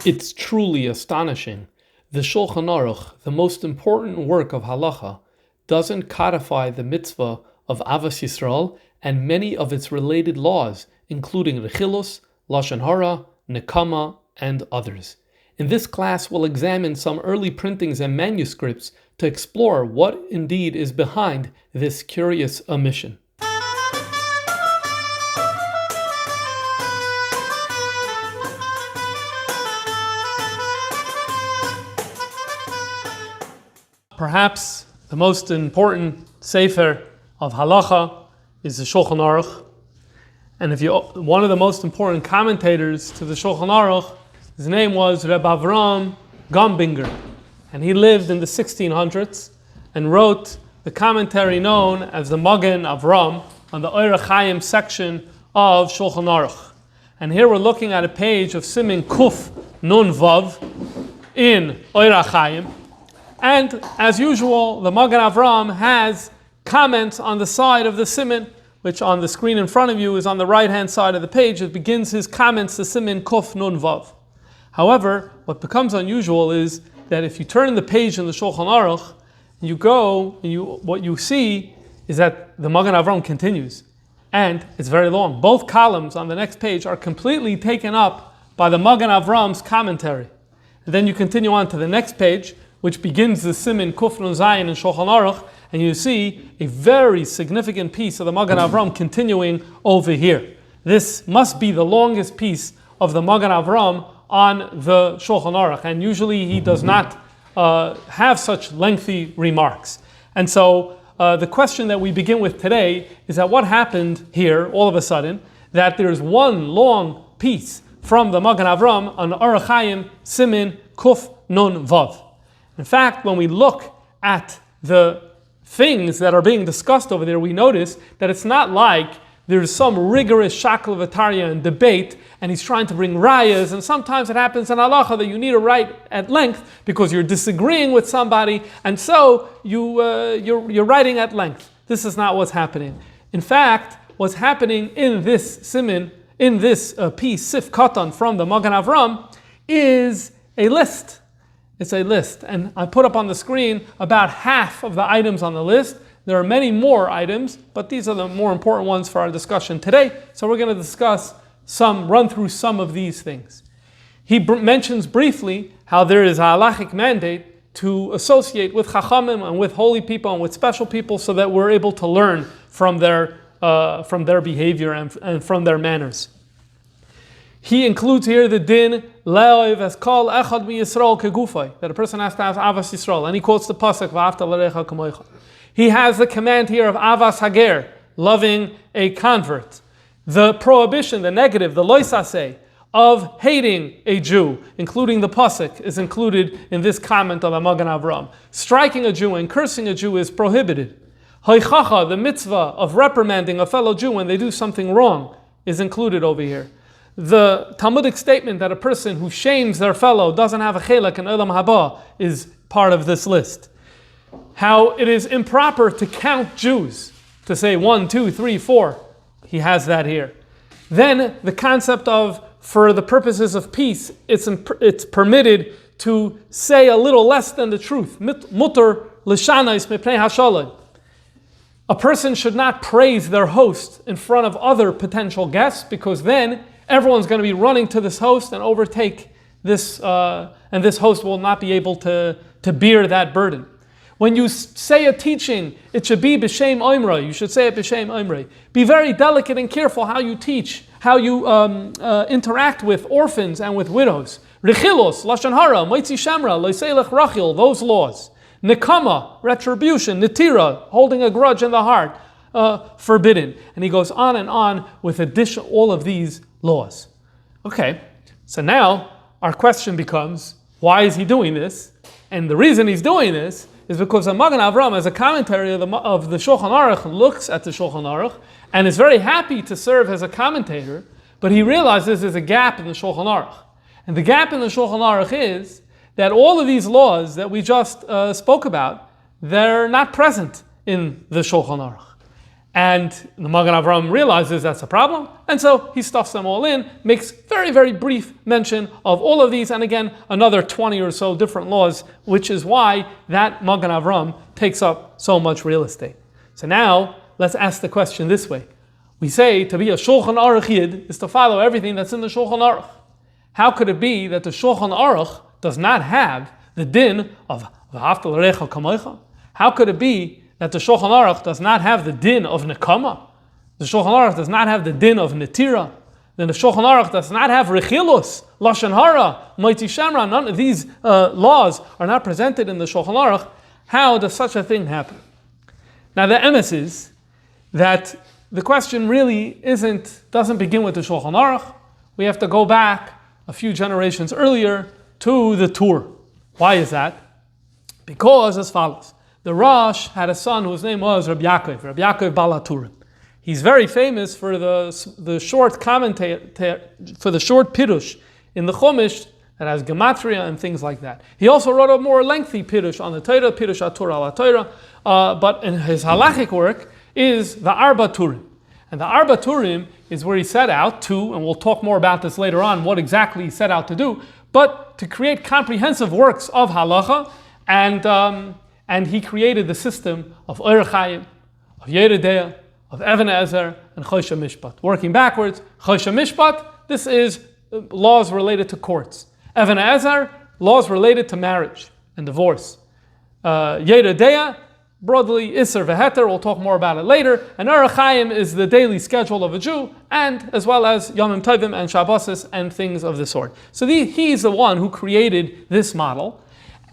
It's truly astonishing. The Shulchan Aruch, the most important work of halacha, doesn't codify the mitzvah of ahavas Yisrael and many of its related laws, including rechilus, lashon, hara, nekamah, and others. In this class, we'll examine some early printings and manuscripts to explore what indeed is behind this curious omission. Perhaps the most important sefer of halacha is the Shulchan Aruch. And one of the most important commentators to the Shulchan Aruch, his name was Reb Avram Gombinger. And he lived in the 1600s and wrote the commentary known as the Magen Avram on the Chaim section of Shulchan Aruch. And here we're looking at a page of Simin Kuf Nun Vav in Chaim. And as usual, the Magen Avram has comments on the side of the siman, which on the screen in front of you is on the right-hand side of the page. It begins his comments to siman Kuf Nun Vav. However, what becomes unusual is that if you turn the page in the Shulchan Aruch, what you see is that the Magen Avram continues, and it's very long. Both columns on the next page are completely taken up by the Magen Avram's commentary. And then you continue on to the next page, which begins the siman Kuf Nun Zayin in Shulchan Aruch, and you see a very significant piece of the Magen Avram continuing over here. This must be the longest piece of the Magen Avram on the Shulchan Aruch, and usually he does not have such lengthy remarks. And so the question that we begin with today is that what happened here all of a sudden, that there's one long piece from the Magen Avram on Orach Chaim siman Kuf Nun Vav. In fact, when we look at the things that are being discussed over there, we notice that it's not like there's some rigorous shakal v'tarya and debate, and he's trying to bring rayas, and sometimes it happens in halacha that you need to write at length because you're disagreeing with somebody, and so you're writing at length. This is not what's happening. In fact, what's happening in this siman, in this piece, Sif Katan from the Magen Avram, is a list. It's a list, and I put up on the screen about half of the items on the list. There are many more items, but these are the more important ones for our discussion today. So we're going to run through some of these things. He mentions briefly how there is a halachic mandate to associate with chachamim and with holy people and with special people, so that we're able to learn from their behavior and from their manners. He includes here the din le'oiv as kol echad mi Yisrael codify, that a person has to have ahavas Yisrael, and he quotes the pasuk v'ahavta l'recha kamocha. He has the command here of ahavas hager, loving a convert. The prohibition, the negative, the loisaseh, of hating a Jew, including the pasuk, is included in this comment of the Magen Avram. Striking a Jew and cursing a Jew is prohibited. Haichacha, the mitzvah of reprimanding a fellow Jew when they do something wrong, is included over here. The Talmudic statement that a person who shames their fellow doesn't have a chelek in Olam Haba is part of this list. How it is improper to count Jews, to say 1, 2, 3, 4. He has that here. Then the concept of, for the purposes of peace, it's permitted to say a little less than the truth. Mutar l'shanais mipnei hashalom. A person should not praise their host in front of other potential guests, because then everyone's going to be running to this host and overtake this, and this host will not be able to bear that burden. When you say a teaching, it should be b'shem oimrei. You should say it b'shem oimrei. Be very delicate and careful how you teach, how you interact with orphans and with widows. Rechilus, lashon, hara, moitzi shamra, loiselech rachil, those laws. Nekamah, retribution. Netira, holding a grudge in the heart, forbidden. And he goes on and on with all of these laws. Okay, so now our question becomes, why is he doing this? And the reason he's doing this is because the Magen Avram, as a commentary of the Shulchan Aruch, looks at the Shulchan Aruch and is very happy to serve as a commentator, but he realizes there's a gap in the Shulchan Aruch. And the gap in the Shulchan Aruch is that all of these laws that we just spoke about, they're not present in the Shulchan Aruch. And the Magen Avraham realizes that's a problem, and so he stuffs them all in, makes very, very brief mention of all of these, and again, another 20 or so different laws, which is why that Magen Avraham takes up so much real estate. So now, let's ask the question this way. We say to be a Shulchan Aruch Yid is to follow everything that's in the Shulchan Aruch. How could it be that the Shulchan Aruch does not have the din of v'ahavta l'recha kamocha? How could it be that the Shulchan Aruch does not have the din of nekamah? The Shulchan Aruch does not have the din of netira. Then the Shulchan Aruch does not have rechilus, lashon, hara, mighty shamra. None of these laws are not presented in the Shulchan Aruch. How does such a thing happen? Now the emes is that the question really doesn't begin with the Shulchan Aruch. We have to go back a few generations earlier to the Tur. Why is that? Because as follows. The Rosh had a son whose name was Rabbi Yaakov Bal HaTurim. He's very famous for the short commentary, for the short pirush in the Chumash that has gematria and things like that. He also wrote a more lengthy pirush on the Torah, pirush atur al Torah, but in his halachic work is the Arba Turim. And the Arba Turim is where he set out to, and we'll talk more about this later on, what exactly he set out to do, but to create comprehensive works of halacha, and he created the system of Orach Chaim, of Yeridea, of Even Ezer, and Choshe Mishpat. Working backwards, Choshe Mishpat, this is laws related to courts. Even Ezer, laws related to marriage and divorce. Yeridea, broadly Isser Veheter, we'll talk more about it later. And Orach Chaim is the daily schedule of a Jew, and as well as Yomim Tovim and Shabbosis and things of the sort. So he's the one who created this model.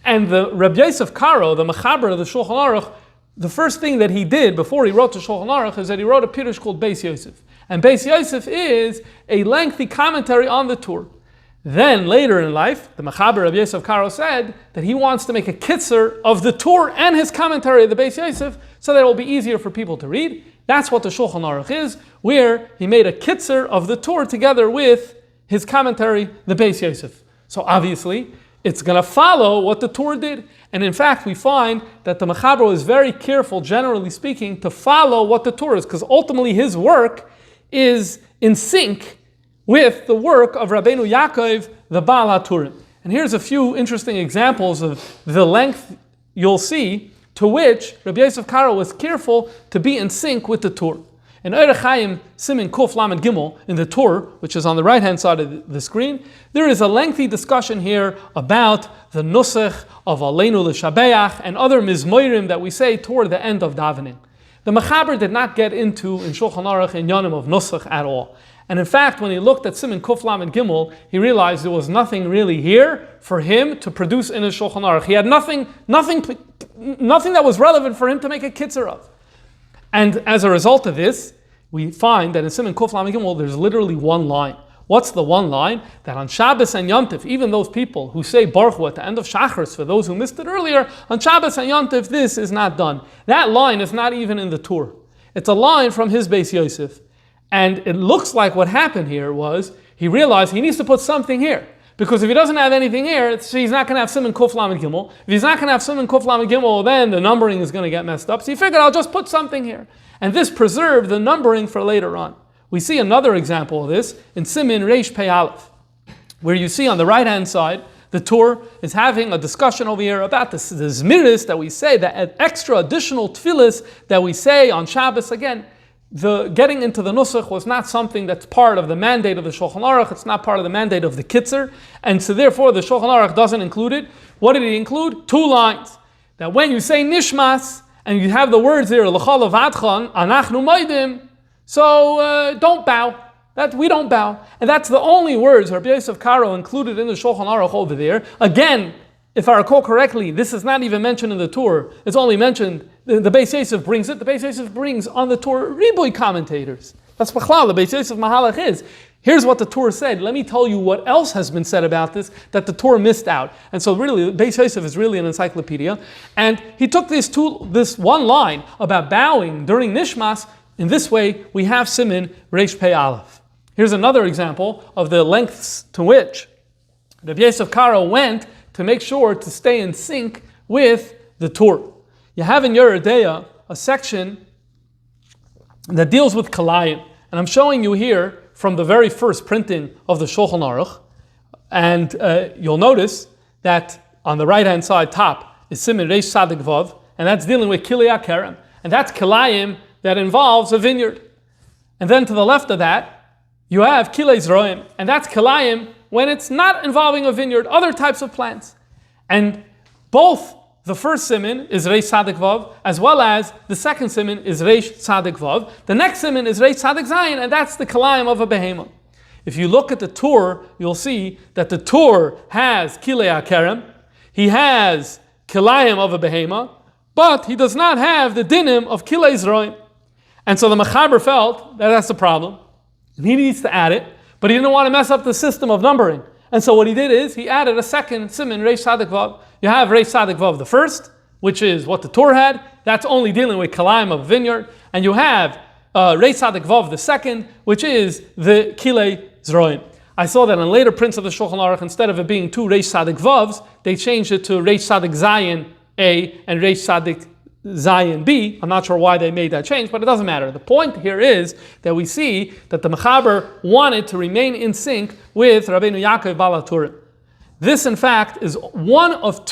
And the Rabbi Yosef Karo, the Mechaber of the Shulchan Aruch, the first thing that he did before he wrote the Shulchan Aruch is that he wrote a pirush called Beis Yosef. And Beis Yosef is a lengthy commentary on the Tur. Then later in life, the Mechaber Rabbi Yosef Karo said that he wants to make a kitzer of the Tur and his commentary of the Beis Yosef so that it will be easier for people to read. That's what the Shulchan Aruch is, where he made a kitzer of the Tur together with his commentary, the Beis Yosef. So obviously, it's going to follow what the Tur did. And in fact, we find that the Mechaber is very careful, generally speaking, to follow what the Tur is, because ultimately his work is in sync with the work of Rabbeinu Yaakov, the Baal HaTurim. And here's a few interesting examples of the length you'll see to which Rabbi Yosef Karo was careful to be in sync with the Tur. In Orach Chaim Simin Kuf Lamed Gimel, in the Tur, which is on the right-hand side of the screen, there is a lengthy discussion here about the nusach of Aleinu L'Shabeach and other mizmoirim that we say toward the end of davening. The Mechaber did not get into, in Shulchan Aruch, in Yonim of nusach at all. And in fact, when he looked at Simin Kuf Lamed Gimel, he realized there was nothing really here for him to produce in his Shulchan Aruch. He had nothing that was relevant for him to make a kitzer of. And as a result of this, we find that in Siman Kuf Lamed Gimel, there's literally one line. What's the one line? That on Shabbos and Yom Tov, even those people who say Baruch Hu at the end of Shachris, for those who missed it earlier, on Shabbos and Yom Tov, this is not done. That line is not even in the Tur. It's a line from his Beis Yosef. And it looks like what happened here was, he realized he needs to put something here. Because if he doesn't have anything here, he's not going to have Siman Kuf Lamed Gimel. If he's not going to have Siman Kuf Lamed Gimel, then the numbering is going to get messed up. So he figured, I'll just put something here. And this preserved the numbering for later on. We see another example of this in Siman Reish Pei Aleph, where you see on the right-hand side, the Tur is having a discussion over here about the Zmiris that we say, that extra additional tefillas that we say on Shabbos. Again, the getting into the nusach was not something that's part of the mandate of the Shulchan Aruch. It's not part of the mandate of the Kitzer, and so therefore the Shulchan Aruch doesn't include it. What did he include? 2 lines. That when you say nishmas and you have the words there, l'chol avadchan, anachnu maidim, so don't bow. That we don't bow, and that's the only words Rabbi Yosef Karo included in the Shulchan Aruch over there. Again, if I recall correctly, this is not even mentioned in the Tur. It's only mentioned, the Beis Yosef brings it. The Beis Yosef brings on the Tur riboy commentators. That's Bechlal, the Beis Yosef Mahalach is. Here's what the Tur said. Let me tell you what else has been said about this that the Tur missed out. And so really, the Beis Yosef is really an encyclopedia. And he took this one line about bowing during Nishmas. In this way, we have Siman Reish Pei Aleph. Here's another example of the lengths to which Rabbi Yosef Karo went to make sure to stay in sync with the Tur. You have in Yeridea a section that deals with kalayim. And I'm showing you here from the very first printing of the Shulchan Aruch. And you'll notice that on the right-hand side top is Siman Reish Sadik Vav, and that's dealing with Kilei HaKerem. And that's kalayim that involves a vineyard. And then to the left of that, you have Kilei Zroim, and that's kalayim when it's not involving a vineyard, other types of plants. And both the first siman is Reish Sadik Vav, as well as the second siman is Reish Sadik Vav. The next siman is Reish Sadik Zayin, and that's the kalayim of a behemoth. If you look at the Tur, you'll see that the Tur has Kilei HaKerem, he has kalayim of a behemoth, but he does not have the dinim of Kilei Zroim. And so the Mechaber felt that that's the problem, and he needs to add it, but he didn't want to mess up the system of numbering. And so what he did is, he added a second siman, Reish Sadik Vav. You have Reish Sadik Vav the first, which is what the Tur had. That's only dealing with kalayim of a vineyard. And you have Reish Sadik Vav the second, which is the Kilei Zroim. I saw that in later prints of the Shulchan Aruch, instead of it being two Reish Sadik Vavs, they changed it to Reish Sadik Zayin A and Reish Sadik Zayin B. I'm not sure why they made that change, but it doesn't matter. The point here is that we see that the Mechaber wanted to remain in sync with Rabbeinu Yaakov Baal HaTurim. This, in fact, is one of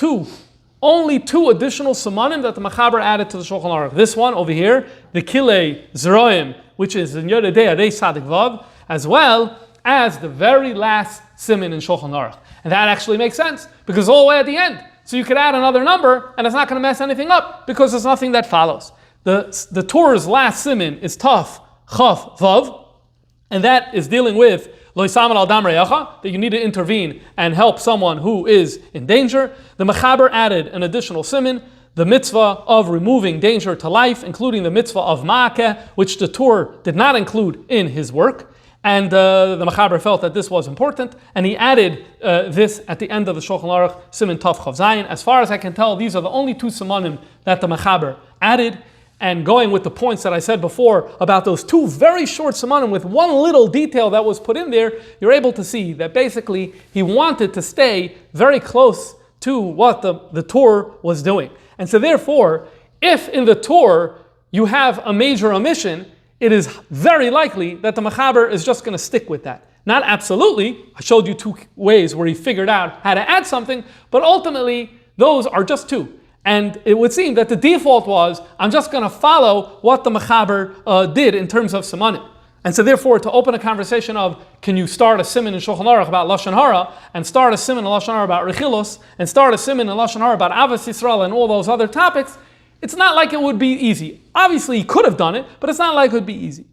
only two additional simanim that the Mechaber added to the Shulchan Aruch. This one over here, the Kilei Zroim, which is in Yodedei Reish Sadik Vav, as well as the very last siman in Shulchan Aruch. And that actually makes sense, because it's all the way at the end. So you could add another number, and it's not going to mess anything up, because there's nothing that follows. The Torah's last siman is Taf, Chaf, Vav, and that is dealing with Lo Yisamer Al Dam Re'acha, that you need to intervene and help someone who is in danger. The Mechaber added an additional siman, the mitzvah of removing danger to life, including the mitzvah of Ma'akeh, which the Torah did not include in his work. And the Mechaber felt that this was important, and he added this at the end of the Shulchan Aruch, Siman Tov Chav Zayin. As far as I can tell, these are the only two simanim that the Mechaber added. And going with the points that I said before about those two very short simanim with one little detail that was put in there, you're able to see that basically he wanted to stay very close to what the Torah was doing. And so therefore, if in the Torah you have a major omission, it is very likely that the Mechaber is just going to stick with that. Not absolutely. I showed you two ways where he figured out how to add something, but ultimately those are just two. And it would seem that the default was, I'm just going to follow what the Mechaber did in terms of simanim. And so therefore, to open a conversation of, can you start a siman in Shulchan Aruch about lashon hara, and start a siman in lashon hara about rechilus, and start a siman in lashon hara about ahavas Yisrael and all those other topics, it's not like it would be easy. Obviously, he could have done it, but it's not like it would be easy.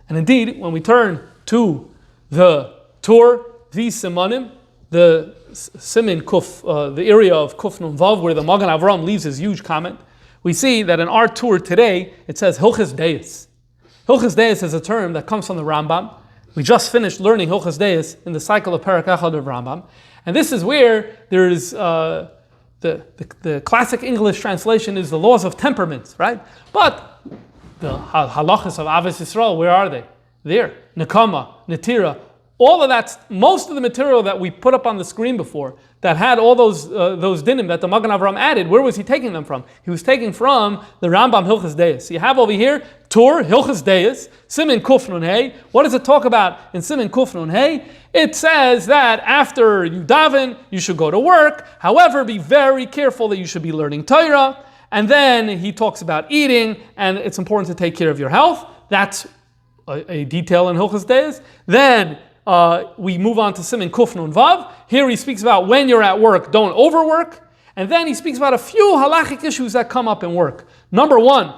And indeed, when we turn to the Tur, these simanim, the siman kuf, the area of kuf nun vav, where the Magen Avram leaves his huge comment, we see that in our Tur today, it says Hilchos Deis. Hilchos Deis is a term that comes from the Rambam. We just finished learning Hilchos Deis in the cycle of Perek Echad of Rambam. And this is where there is the classic English translation is the laws of temperaments, right? But the halachas of ahavas Yisrael, where are they? There. Nekamah, netira. All of that, most of the material that we put up on the screen before, that had all those dinim that the Magen Avram added, where was he taking them from? He was taking from the Rambam Hilchos Deis. You have over here, Tur, Hilchos Deis, Siman Kuf Nun Hey. What does it talk about in Siman Kuf Nun Hey? It says that after you daven, you should go to work. However, be very careful that you should be learning Torah. And then he talks about eating, and it's important to take care of your health. That's a detail in Hilchos Deis. Then we move on to Siman Kuf Nun Vav. Here he speaks about when you're at work, don't overwork. And then he speaks about a few halachic issues that come up in work. Number one,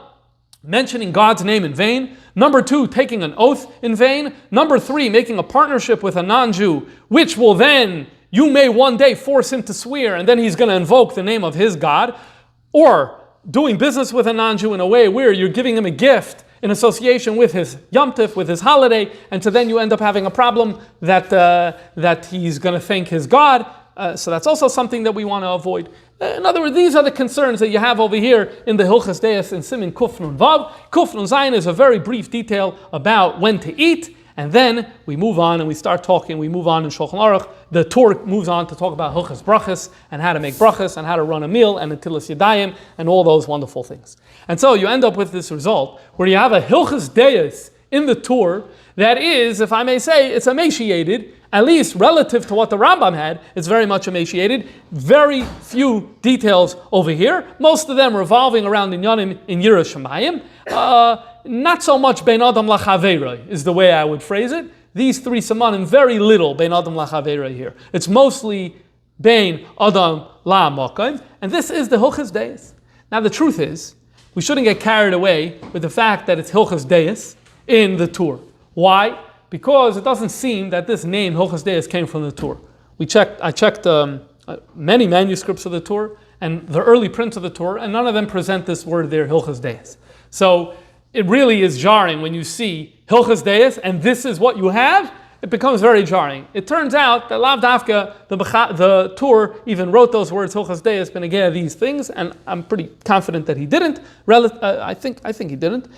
mentioning God's name in vain. Number two, taking an oath in vain. Number three, making a partnership with a non-Jew, which will then, you may one day force him to swear, and then he's going to invoke the name of his God. Or doing business with a non-Jew in a way where you're giving him a gift in association with his Yom Tif, with his holiday, and so then you end up having a problem that he's going to thank his God. So that's also something that we want to avoid. In other words, these are the concerns that you have over here in the Hilchos Deis and Siman Kuf Nun Vav. Kuf Nun Zayin is a very brief detail about when to eat, And then we move on and we start talking, we move on in Shulchan Aruch. The Torah moves on to talk about Hilchas Brachas and how to make brachas and how to run a meal and Netilas Yadayim and all those wonderful things. And so you end up with this result where you have a Hilchas Deis in the Torah that is, if I may say, it's emaciated, at least relative to what the Rambam had, it's very much emaciated. Very few details over here. Most of them revolving around Inyanim in Yerushalayim. Not so much Bein Adam Lachaveiroi is the way I would phrase it. These three samanim, very little Bein Adam Lachaveiroi here. It's mostly Bein Adam La'amakayim, and this is the Hilchas Deis. Now the truth is, we shouldn't get carried away with the fact that it's Hilchas Deis in the Torah. Why? Because it doesn't seem that this name Hilchas Deis came from the Torah. I checked many manuscripts of the Torah and the early prints of the Torah, and none of them present this word there, Hilchas Deis. So it really is jarring when you see Hilchas Deis and this is what you have. It becomes very jarring. It turns out that Lav Dafka, the Torah, even wrote those words, Hilchas Deis, Benegea, these things, and I'm pretty confident that he didn't. I think he didn't,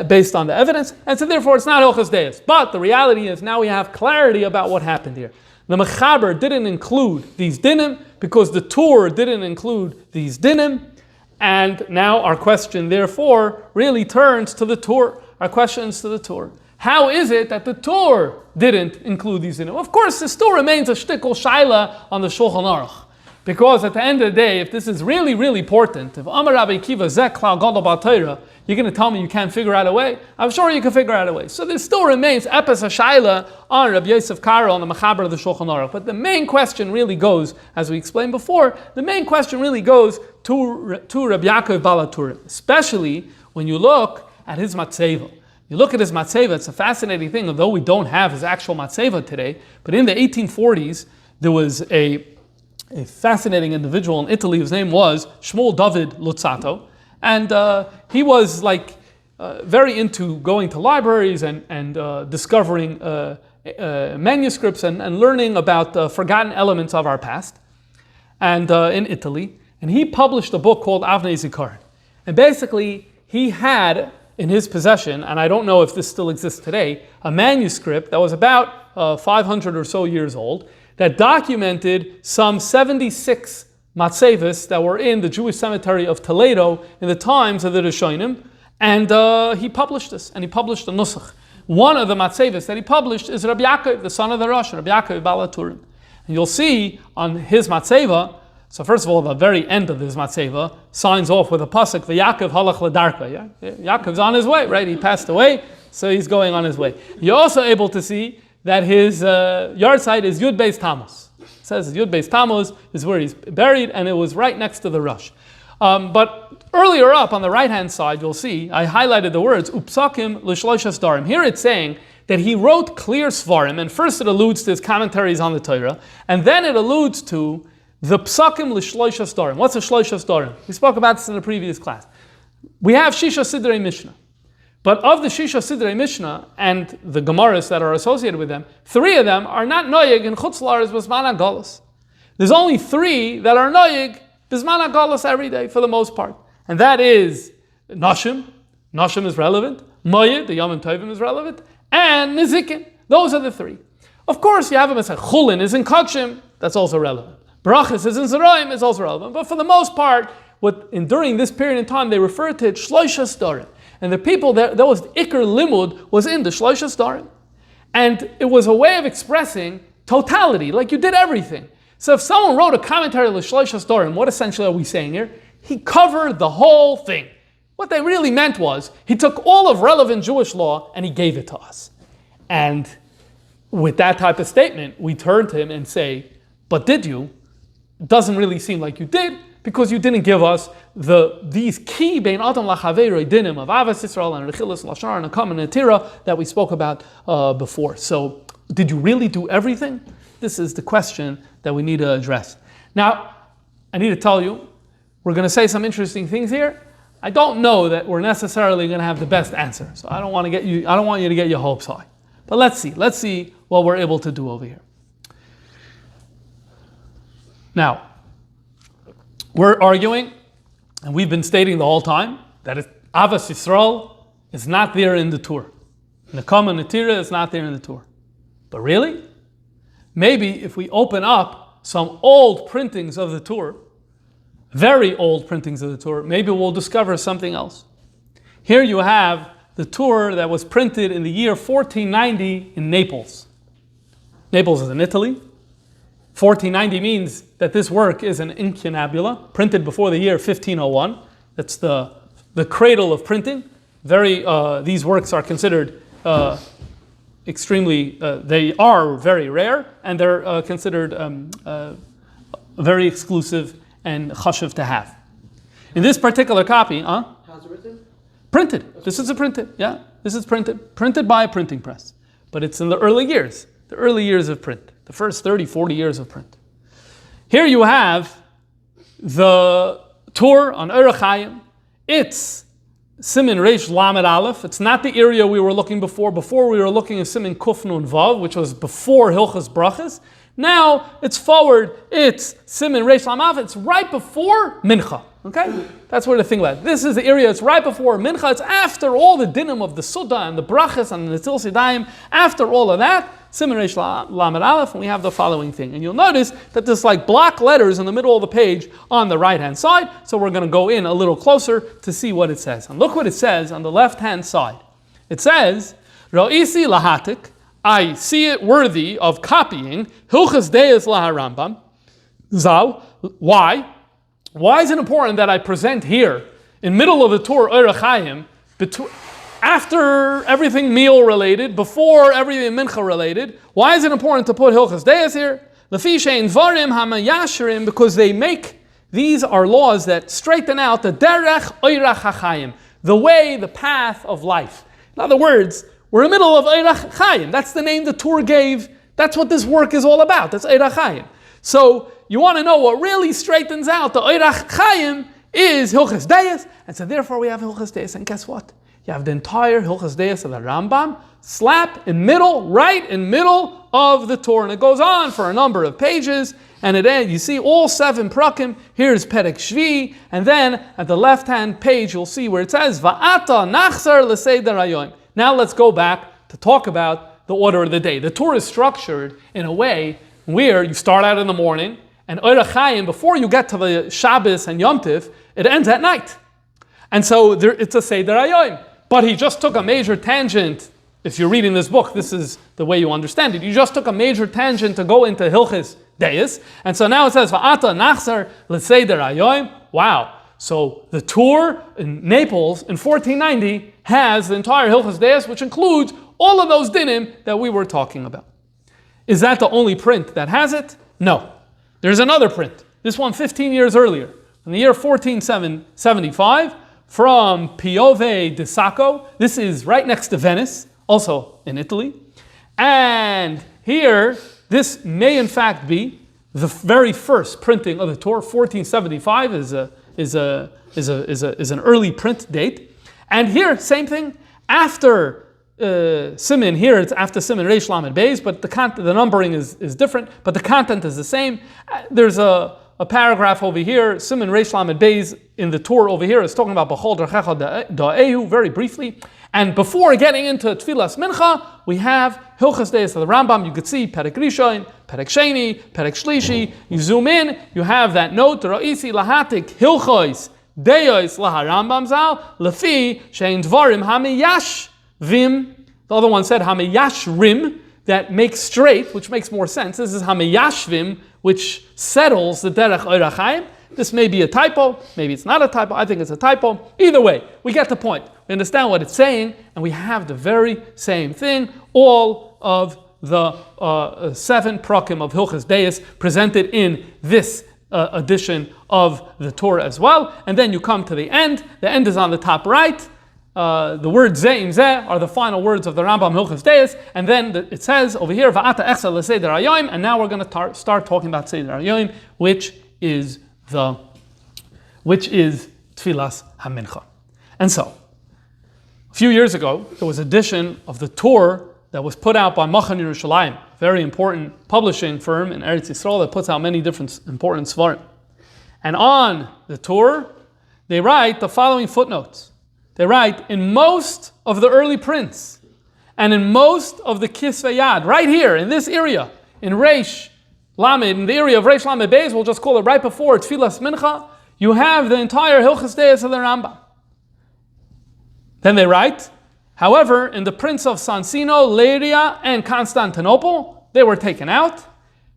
based on the evidence, and so therefore it's not Hilchas Deis. But the reality is now we have clarity about what happened here. The Mechaber didn't include these dinim because the Torah didn't include these dinim, and now our question, therefore, really turns to the Torah. Our question is to the Torah. How is it that the Torah didn't include these dinim? Of course, this still remains a shtickle shaila on the Shulchan Aruch. Because at the end of the day, if this is really, really important, if Amar Rabbi Kiva Zek Klal Gadol B'Torah, you're going to tell me you can't figure out a way? I'm sure you can figure out a way. So there still remains epis shaila on Rabbi Yosef Karo on the Mechaber of the Shulchan Aruch. But the main question really goes, as we explained before, the main question really goes to Rabbi Yaakov Balatura, especially when you look at his matzeva. You look at his matzeva, it's a fascinating thing, although we don't have his actual matzeva today, but in the 1840s, there was a fascinating individual in Italy whose name was Shmuel David Luzzato, and he was very into going to libraries and discovering manuscripts and learning about forgotten elements of our past, and in Italy, and he published a book called Avnei Zikaron. And basically, he had in his possession, and I don't know if this still exists today, a manuscript that was about 500 or so years old that documented some 76 matzevas that were in the Jewish cemetery of Toledo in the times of the Rishonim, and he published this, and he published a nusach. One of the matzevas that he published is Rabbi Yaakov, the son of the Rosh, Rabbi Yaakov Balaturim. And you'll see on his matzeva, so first of all, the very end of this matzeva signs off with a pasuk, V'Yaakov halach l'darka. Yaakov's on his way, right? He passed away, so he's going on his way. You're also able to see that his yard site is Yud Beis Tammuz. It says Yud Beis Tammuz is where he's buried, and it was right next to the Rosh. But earlier up on the right-hand side, you'll see, I highlighted the words, Upsakim l'shloisha darim. Here it's saying that he wrote clear svarim, and first it alludes to his commentaries on the Torah, and then it alludes to the psakim l'shloisha darim. What's a shloisha darim? We spoke about this in the previous class. We have Shisha Sidrei Mishnah. But of the Shisha Sidrei Mishnah and the Gemaras that are associated with them, 3 of them are not noyig in Chutz La'aretz b'zman ha'galus. There's only 3 that are noyig b'zman ha'galus every day for the most part. And that is Nashim. Nashim is relevant. Moyed, the Yom Tovim is relevant. And Nizikin. Those are the 3. Of course, you have them as a Chulin is in Kachim. That's also relevant. Brachas is in Zerayim is also relevant. But for the most part, during this period in time, they refer to it Shloisha Starim. And the people that was Iker Limud was in the Shloisha Starim. And it was a way of expressing totality, like you did everything. So if someone wrote a commentary on the Shloisha Starim, what essentially are we saying here? He covered the whole thing. What they really meant was, he took all of relevant Jewish law and he gave it to us. And with that type of statement, we turn to him and say, but did you? It doesn't really seem like you did, because you didn't give us these key bein adam lachaveiroi dinim of ahavas Yisrael and rechilus, lashon, nekamah, and tira that we spoke about before. So, did you really do everything? This is the question that we need to address. Now, I need to tell you, we're going to say some interesting things here. I don't know that we're necessarily going to have the best answer, so I don't want you to get your hopes high. But let's see what we're able to do over here. Now, we're arguing, and we've been stating the whole time, that ahavas Yisrael is not there in the Torah. Nekamah Netira is not there in the Torah. But really? Maybe if we open up some old printings of the Torah, very old printings of the Torah, maybe we'll discover something else. Here you have the Torah that was printed in the year 1490 in Naples. Naples is in Italy. 1490 means that this work is an incunabula, printed before the year 1501. That's the cradle of printing. These works are considered they are very rare, and they're considered very exclusive and chashuv to have. In this particular copy, how's it written? Printed. This is printed. Yeah, this is printed by a printing press. But it's in the early years of print, the first 30, 40 years of print. Here you have the Torah on Orach Chaim. It's Siman Reish Lamed Aleph. It's not the area we were looking before. Before we were looking at Siman Kuf Nun Vav, which was before Hilchas Brachas. Now it's forward. It's Siman Reish Lamed Aleph. It's right before Mincha. Okay, that's where the thing lies. This is the area. It's right before Mincha. It's after all the dinim of the Suda and the Brachas and the Netil Sidayim. After all of that, Siman Reish Lamed Aleph, and we have the following thing. And you'll notice that there's like block letters in the middle of the page on the right-hand side. So we're going to go in a little closer to see what it says. And look what it says on the left-hand side. It says, Ra'isi lahatik, I see it worthy of copying, Hilchas Deis laharambam, Zau. Why? Why is it important that I present here, in middle of the Torah Orach Chaim, after everything meal related, before everything mincha related? Why is it important to put Hilchas Deis here? Lefi shein dvarim hamayashrim, because these are laws that straighten out the derech Orach HaChaim, the way, the path of life. In other words, we're in the middle of Orach Chaim. That's the name the Torah gave. That's what this work is all about. That's Orach Chaim. So you want to know what really straightens out the Orach Chaim is Hilchas Deis, and so therefore we have Hilchas Deis. And guess what? You have the entire Hilchas Deis of the Rambam slap in middle, right in middle of the Torah, and it goes on for a number of pages. And at the end, you see all 7 prakim. Here's Perek Shvi, and then at the left-hand page, you'll see where it says Va'ata Nachzar L'Seder Hayoim. Now let's go back to talk about the order of the day. The Torah is structured in a way where you start out in the morning, and Orach Chaim, before you get to the Shabbos and Yom Tiv, it ends at night. And so it's a Seder Hayoim. But he just took a major tangent. If you're reading this book, this is the way you understand it. You just took a major tangent to go into Hilchas Deis. And so now it says, Va'ata Nachzar L'Seder Hayoim. Wow. So the tour in Naples in 1490 has the entire Hilchas Deis, which includes all of those dinim that we were talking about. Is that the only print that has it? No. There's another print. This one 15 years earlier, in the year 1475, from Piove di Sacco. This is right next to Venice, also in Italy. And here, this may in fact be the very first printing of the Torah. 1475 is an early print date. And here, same thing. After Siman, here it's after Siman Reish Lamed Beis, but the numbering is different, but the content is the same. There's a paragraph over here, Siman Reish Lamed Beis in the Torah over here is talking about B'chol Derchecha Da'ehu very briefly. And before getting into Tfilas Mincha, we have Hilchas Deis of the Rambam. You could see Perek Rishon, Perek Sheni, Perek Shlishi. You zoom in, you have that note, Ra'isi Lahatik Hilchos Deis Laharambam Zal, Lefi Shein Dvarim Hamiyash Vim. The other one said Hamiyashrim, that makes straight, which makes more sense. This is Hamiyashvim, which settles the Derech Orach Chaim. This may be a typo, maybe it's not a typo, I think it's a typo. Either way, we get the point. We understand what it's saying, and we have the very same thing. All of the 7 prakim of Hilchas Deis presented in this edition of the Torah as well. And then you come to the end. The end is on the top right. The words Zeh im Zeh are the final words of the Rambam Hilchas Deis, and then it says over here Va'ata Echsa L'Seder Hayoim, and now we're going to start talking about Seder Hayoim, which is Tfilas HaMincha. And so, a few years ago, there was an edition of the Torah that was put out by Machan Yerushalayim, a very important publishing firm in Eretz Yisrael that puts out many different important svarim. And on the Torah, they write the following footnotes. They write, in most of the early prints, And in most of the Kisvei Yad, right here, in this area, in Reish Lamed, in the area of Reish Lamed Beis, we'll just call it right before Tfilas Mincha, you have the entire Hilchos Deis of the Rambam. Then they write, however, in the prints of Sansino, Leiria, and Constantinople, they were taken out.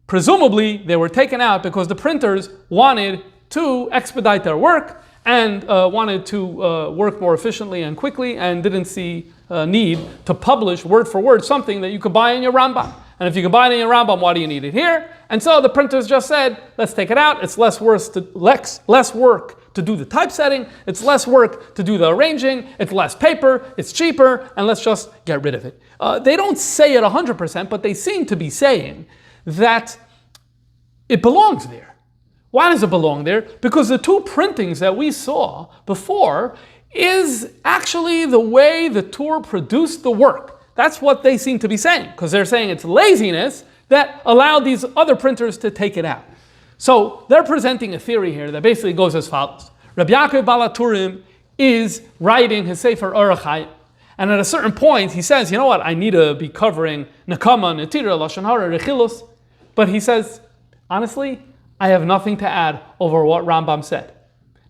Presumably, they were taken out because the printers wanted to expedite their work and wanted to work more efficiently and quickly and didn't see need to publish word for word something that you could buy in your Rambam. And if you can buy it in your Rambam, why do you need it here? And so the printers just said, let's take it out. It's less work to do the typesetting. It's less work to do the arranging. It's less paper. It's cheaper. And let's just get rid of it. They don't say it 100%, but they seem to be saying that it belongs there. Why does it belong there? Because the two printings that we saw before is actually the way the Torah produced the work. That's what they seem to be saying, because they're saying it's laziness that allowed these other printers to take it out. So they're presenting a theory here that basically goes as follows. Rabbi Yaakov Balaturim is writing his Sefer Aruch, and at a certain point he says, you know what, I need to be covering nekamah, netira, lashon, hara, rechilus. But he says, honestly, I have nothing to add over what Rambam said.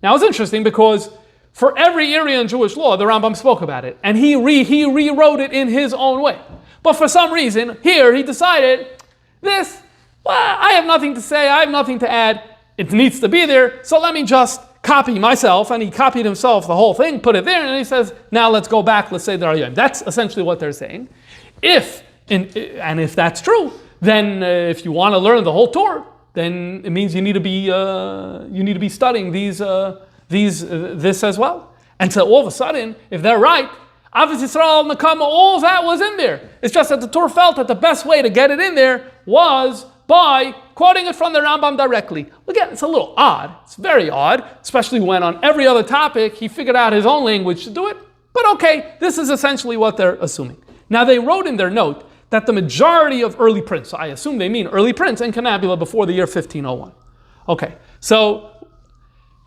Now it's interesting because for every area in Jewish law, the Rambam spoke about it, and he rewrote it in his own way. But for some reason, here he decided, I have nothing to say, I have nothing to add, it needs to be there, so let me just copy myself. And he copied himself the whole thing, put it there, and he says, now let's go back, let's say the Rayom. That's essentially what they're saying. If that's true, then if you want to learn the whole Torah, then it means you need to be studying this as well. And so all of a sudden, if they're right, ahavas Yisrael, nekamah, all that was in there. It's just that the Torah felt that the best way to get it in there was by quoting it from the Rambam directly. Again, it's a little odd. It's very odd, especially when on every other topic he figured out his own language to do it. But okay, this is essentially what they're assuming. Now they wrote in their note that the majority of early prints, so I assume they mean early prints in Canabula before the year 1501. Okay, so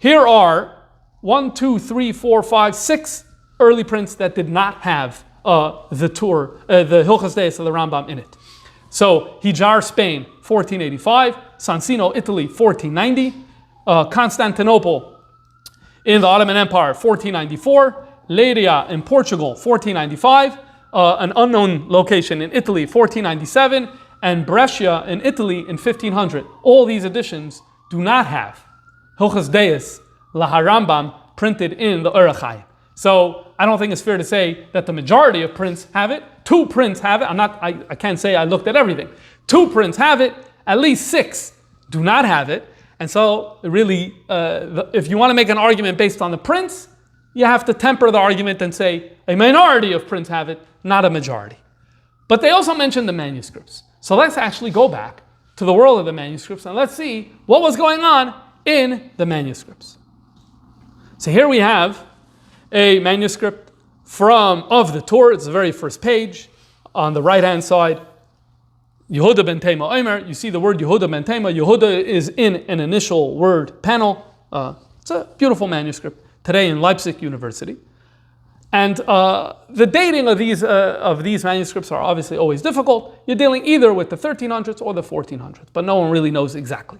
here are 6 early prints that did not have the Hilchos Deis of the Rambam in it. So Hijar, Spain, 1485, Sansino, Italy, 1490, Constantinople in the Ottoman Empire, 1494, Leiria in Portugal, 1495, an unknown location in Italy, 1497, and Brescia in Italy in 1500. All these editions do not have Hilchos Deis Laharambam printed in the Aruch. So I don't think it's fair to say that the majority of prints have it. 2 prints have it. I can't say I looked at everything. 2 prints have it. At least 6 do not have it. And so really, if you want to make an argument based on the prints, you have to temper the argument and say a minority of prints have it, not a majority. But they also mentioned the manuscripts. So let's actually go back to the world of the manuscripts and let's see what was going on in the manuscripts. So here we have a manuscript of the Torah. It's the very first page. On the right-hand side, Yehuda ben Tema Omer. You see the word Yehuda ben Tema. Yehuda is in an initial word panel. It's a beautiful manuscript today in Leipzig University. And the dating of these manuscripts are obviously always difficult. You're dealing either with the 1300s or the 1400s, but no one really knows exactly.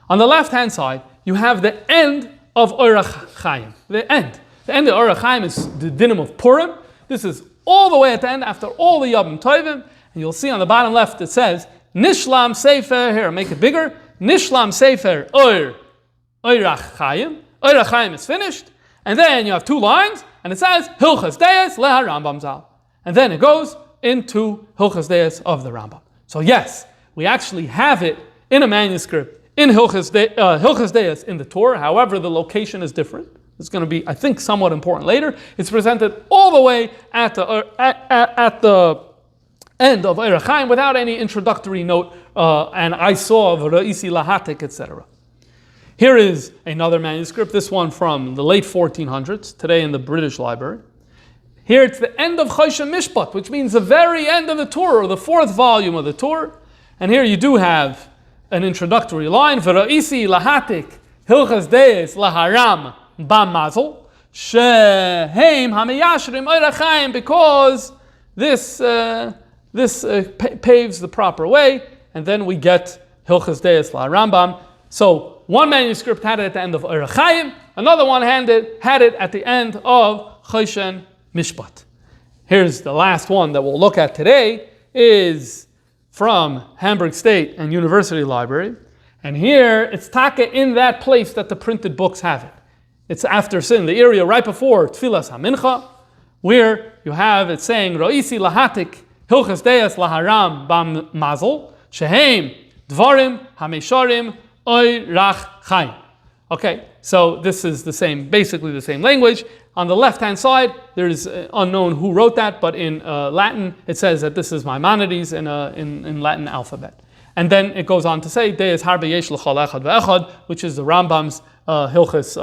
On the left-hand side, you have the end of Orach Chaim. The end of Orach Chaim is the dinim of Purim. This is all the way at the end after all the Yom Tovim. And you'll see on the bottom left it says, Nishlam Sefer, here, make it bigger. Nishlam Sefer Orach Chaim. Orach Chaim is finished. And then you have 2 lines, and it says, Hilchos Deis Leha Rambam Zal. And then it goes into Hilchos Deis of the Rambam. So yes, we actually have it in a manuscript in Hilchos Deis in the Torah. However, the location is different. It's going to be, I think, somewhat important later. It's presented all the way at the end of Orach Chaim without any introductory note, and I saw V'ra'isi Lahatik, etc. Here is another manuscript, this one from the late 1400s, today in the British Library. Here it's the end of Choshen Mishpat, which means the very end of the Torah, or the 4th volume of the Torah. And here you do have an introductory line, V'ra'isi Lahatik, Hilchos Deis Laharam Bam Mazel, Shehem Hameyashrim Orach Chaim, because this paves the proper way, and then we get Hilchos Deis La Rambam. So one manuscript had it at the end of Orach Chaim, another one had it at the end of Choshen Mishpat. Here's the last one that we'll look at today, is from Hamburg State and University Library. And here, it's taka in that place that the printed books have it. It's after sin, the area right before Tfilas HaMincha, where you have it saying, Ro'isi lahatik Hilchos Deis laharam bam mazel, shehem dvarim hamesharim oy rach chaim. Okay, so this is basically the same language. On the left-hand side, there's unknown who wrote that, but in Latin, it says that this is Maimonides in Latin alphabet. And then it goes on to say, Deis harbe yesh l'chol echad ve'echad, which is the Rambam's Hilchos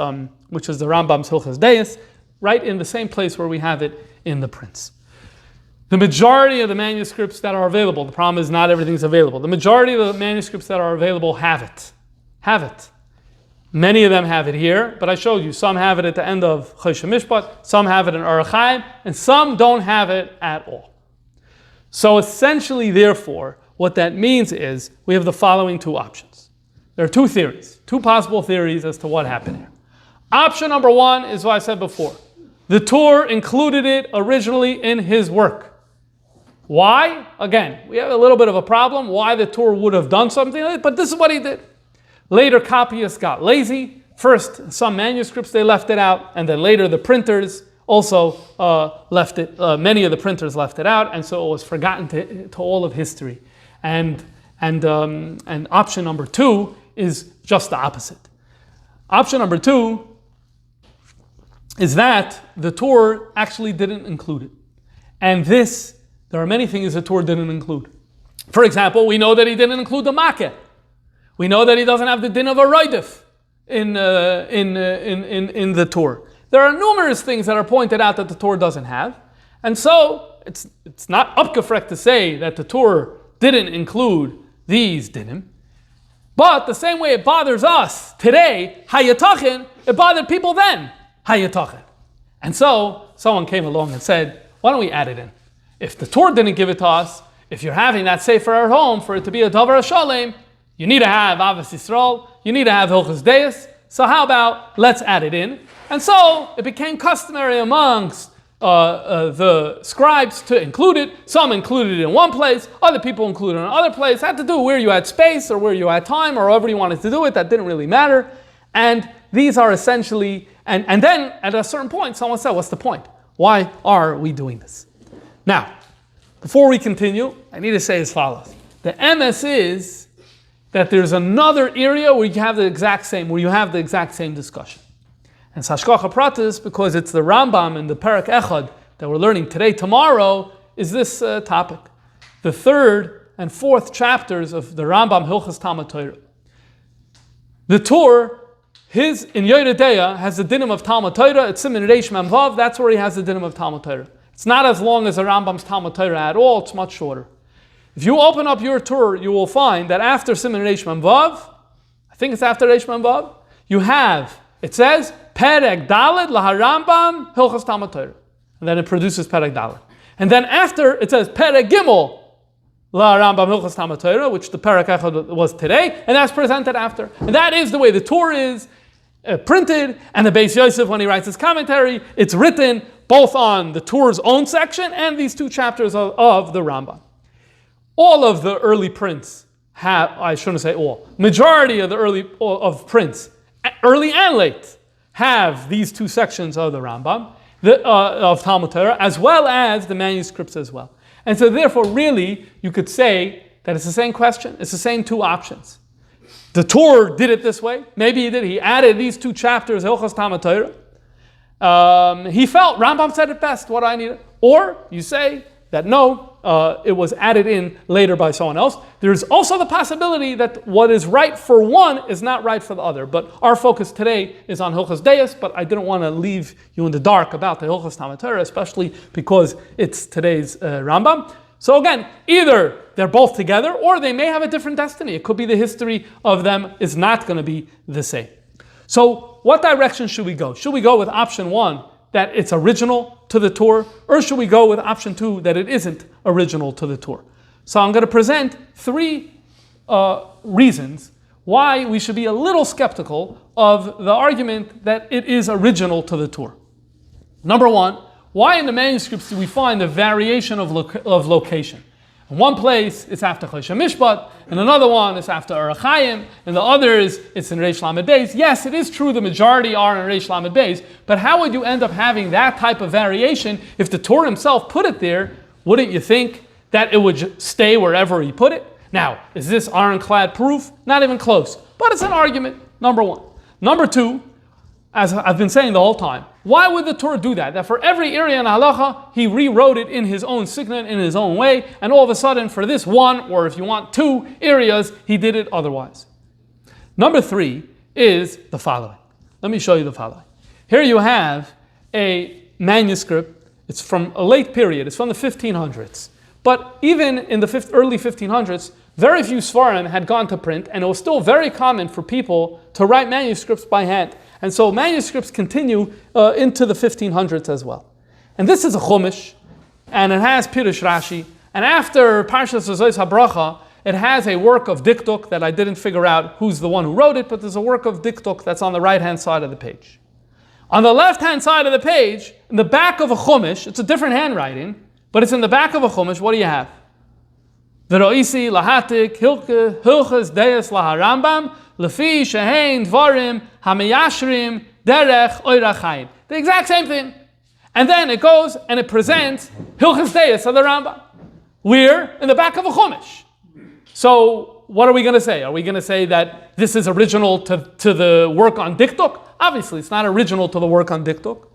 Deis, right in the same place where we have it in the prints. The majority of the manuscripts that are available, the problem is not everything's available. The majority of the manuscripts that are available have it. Many of them have it here, but I showed you, some have it at the end of Choshen Mishpat, some have it in Orach Chaim, and some don't have it at all. So essentially, therefore, what that means is we have the following two options. There are two possible theories as to what happened here. Option number one is what I said before. The Tur included it originally in his work. Why? Again, we have a little bit of a problem why the Tur would have done something like that, but this is what he did. Later copyists got lazy. First, some manuscripts, they left it out, and then later the printers also left it. Many of the printers left it out, and so it was forgotten to all of history. And option number two is just the opposite. Option number two is that the Tur actually didn't include it. And there are many things the Tur didn't include. For example, we know that he didn't include the Makeh. We know that he doesn't have the din of a roidif in the Tur. There are numerous things that are pointed out that the Tur doesn't have. And so, it's not upgefrek to say that the Tur didn't include these dinim. But the same way it bothers us today, hayatachin, it bothered people then, hayatachin. And so, someone came along and said, why don't we add it in? If the Tur didn't give it to us, if you're having that sefer at home for it to be a davar shalem, you need to have ahavas Yisrael, you need to have Hilchos Deis, so how about let's add it in? And so it became customary amongst the scribes to include it. Some included it in one place, other people included it in another place. It had to do where you had space or where you had time or however you wanted to do it. That didn't really matter. And these are essentially, and then at a certain point, someone said, what's the point? Why are we doing this? Now, before we continue, I need to say as follows. The MS is that there's another area where you have the exact same discussion. And Sashkacha Pratis, because it's the Rambam and the Perek Echad that we're learning today, tomorrow, is this topic. The third and fourth chapters of the Rambam Hilchos Talmud Torah. The Tur, in Yoredeya, has the dinim of Talmud Torah. It's Siman Reish Mem Vav. That's where he has the dinim of Talmud Torah. It's not as long as the Rambam's Talmud Torah at all. It's much shorter. If you open up your Tur, you will find that after Siman Reish Mem Vav, I think it's after Reish Mem Vav, it says, Perek Daled Laharambam Hilchos Talmud Torah. And then it produces Perek Daled. And then after, it says Perek Gimel Laharambam Hilchos Talmud Torah, which the Perek Echad was today, and that's presented after. And that is the way the Tur is printed, and the Beis Yosef, when he writes his commentary, it's written both on the Tur's own section and these two chapters of the Rambam. All of the early prints have, I shouldn't say all, majority of the early prints, early and late, have these two sections of the Rambam, of Talmud Torah, as well as the manuscripts as well. And so therefore, really, you could say that it's the same question, it's the same two options. The Tur did it this way, maybe he did, he added these two chapters, Hilchos Talmud Torah. He felt, Rambam said it best, what I needed. Or you say that no, it was added in later by someone else. There's also the possibility that what is right for one is not right for the other. But our focus today is on Hilchos Deis, but I didn't want to leave you in the dark about the Hilchos Talmud Torah, especially because it's today's Rambam. So again, either they're both together or they may have a different destiny. It could be the history of them is not going to be the same. So what direction should we go? Should we go with option one, that it's original to the Torah, or should we go with option 2, that it isn't original to the Torah? So I'm going to present 3 reasons why we should be a little skeptical of the argument that it is original to the Torah. Number 1, why in the manuscripts do we find a variation of location? In one place, it's after Choshen Mishpat. In another one, it's after Orach Chaim. In the others, it's in Reish Lamed Beis. Yes, it is true the majority are in Reish Lamed Beis, but how would you end up having that type of variation if the Torah himself put it there? Wouldn't you think that it would stay wherever he put it? Now, is this ironclad proof? Not even close. But it's an argument, number 1. Number 2, as I've been saying the whole time, why would the Torah do that? That for every area in halacha, he rewrote it in his own signet, in his own way, and all of a sudden for this 1, or if you want 2 areas, he did it otherwise. Number 3 is the following. Let me show you the following. Here you have a manuscript. It's from a late period. It's from the 1500s. But even in the early 1500s, very few Svarim had gone to print, and it was still very common for people to write manuscripts by hand. And so manuscripts continue into the 1500s as well. And this is a Chumash, and it has Pirush Rashi. And after Parshas Zos HaBracha, it has a work of diktuk that I didn't figure out who's the one who wrote it, but there's a work of diktuk that's on the right-hand side of the page. On the left-hand side of the page, in the back of a Chumash, it's a different handwriting, but it's in the back of a Chumash. What do you have? V'ro'isi lahatik hilchas deis laharambam lefi shehein dvarim hameyashrim derech oirach chaim. The exact same thing. And then it goes and it presents hilchas deis of the Rambam. We're in the back of a Chumash. So what are we going to say? Are we going to say that this is original to the work on diktuk? Obviously, it's not original to the work on diktuk.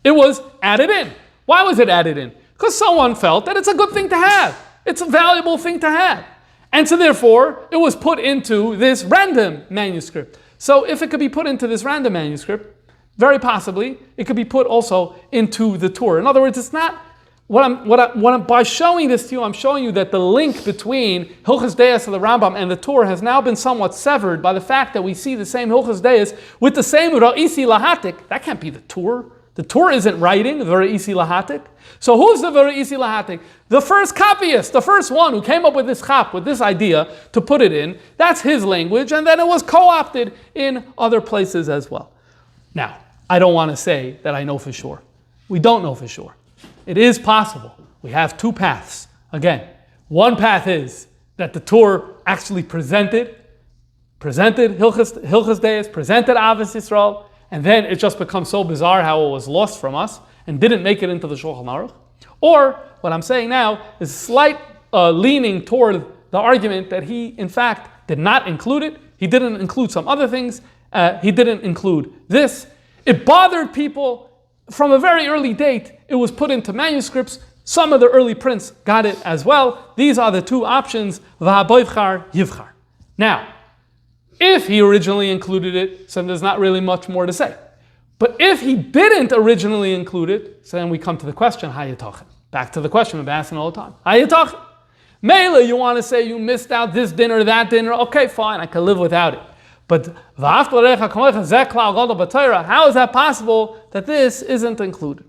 It was added in. Why was it added in? Because someone felt that it's a good thing to have. It's a valuable thing to have. And so therefore, it was put into this random manuscript. So if it could be put into this random manuscript, very possibly, it could be put also into the Torah. In other words, it's not, by showing this to you, I'm showing you that the link between Hilchas Deis of the Rambam and the Torah has now been somewhat severed by the fact that we see the same Hilchas Deis with the same Ra'isi Lahatik. That can't be the Torah. The Torah isn't writing the Ra'isi Lahatik. So who's the Ra'isi Lahatik? The first copyist, the first one who came up with this chap, with this idea to put it in. That's his language, and then it was co-opted in other places as well. Now, I don't want to say that I know for sure. We don't know for sure. It is possible. We have 2 paths. Again, one path is that the Torah actually presented Hilchas Deis, presented ahavas Yisrael, and then it just becomes so bizarre how it was lost from us and didn't make it into the Shulchan Aruch. Or, what I'm saying now is slight leaning toward the argument that he, in fact, did not include it. He didn't include some other things. He didn't include this. It bothered people from a very early date. It was put into manuscripts. Some of the early prints got it as well. These are the 2 options. V'haboivchar yivchar. Now, if he originally included it, so there's not really much more to say. But if he didn't originally include it, so then we come to the question, hayatachin. Back to the question we've been asking all the time. Hayatachin. Mela, you want to say you missed out this dinner, that dinner. Okay, fine, I can live without it. But how is that possible that this isn't included?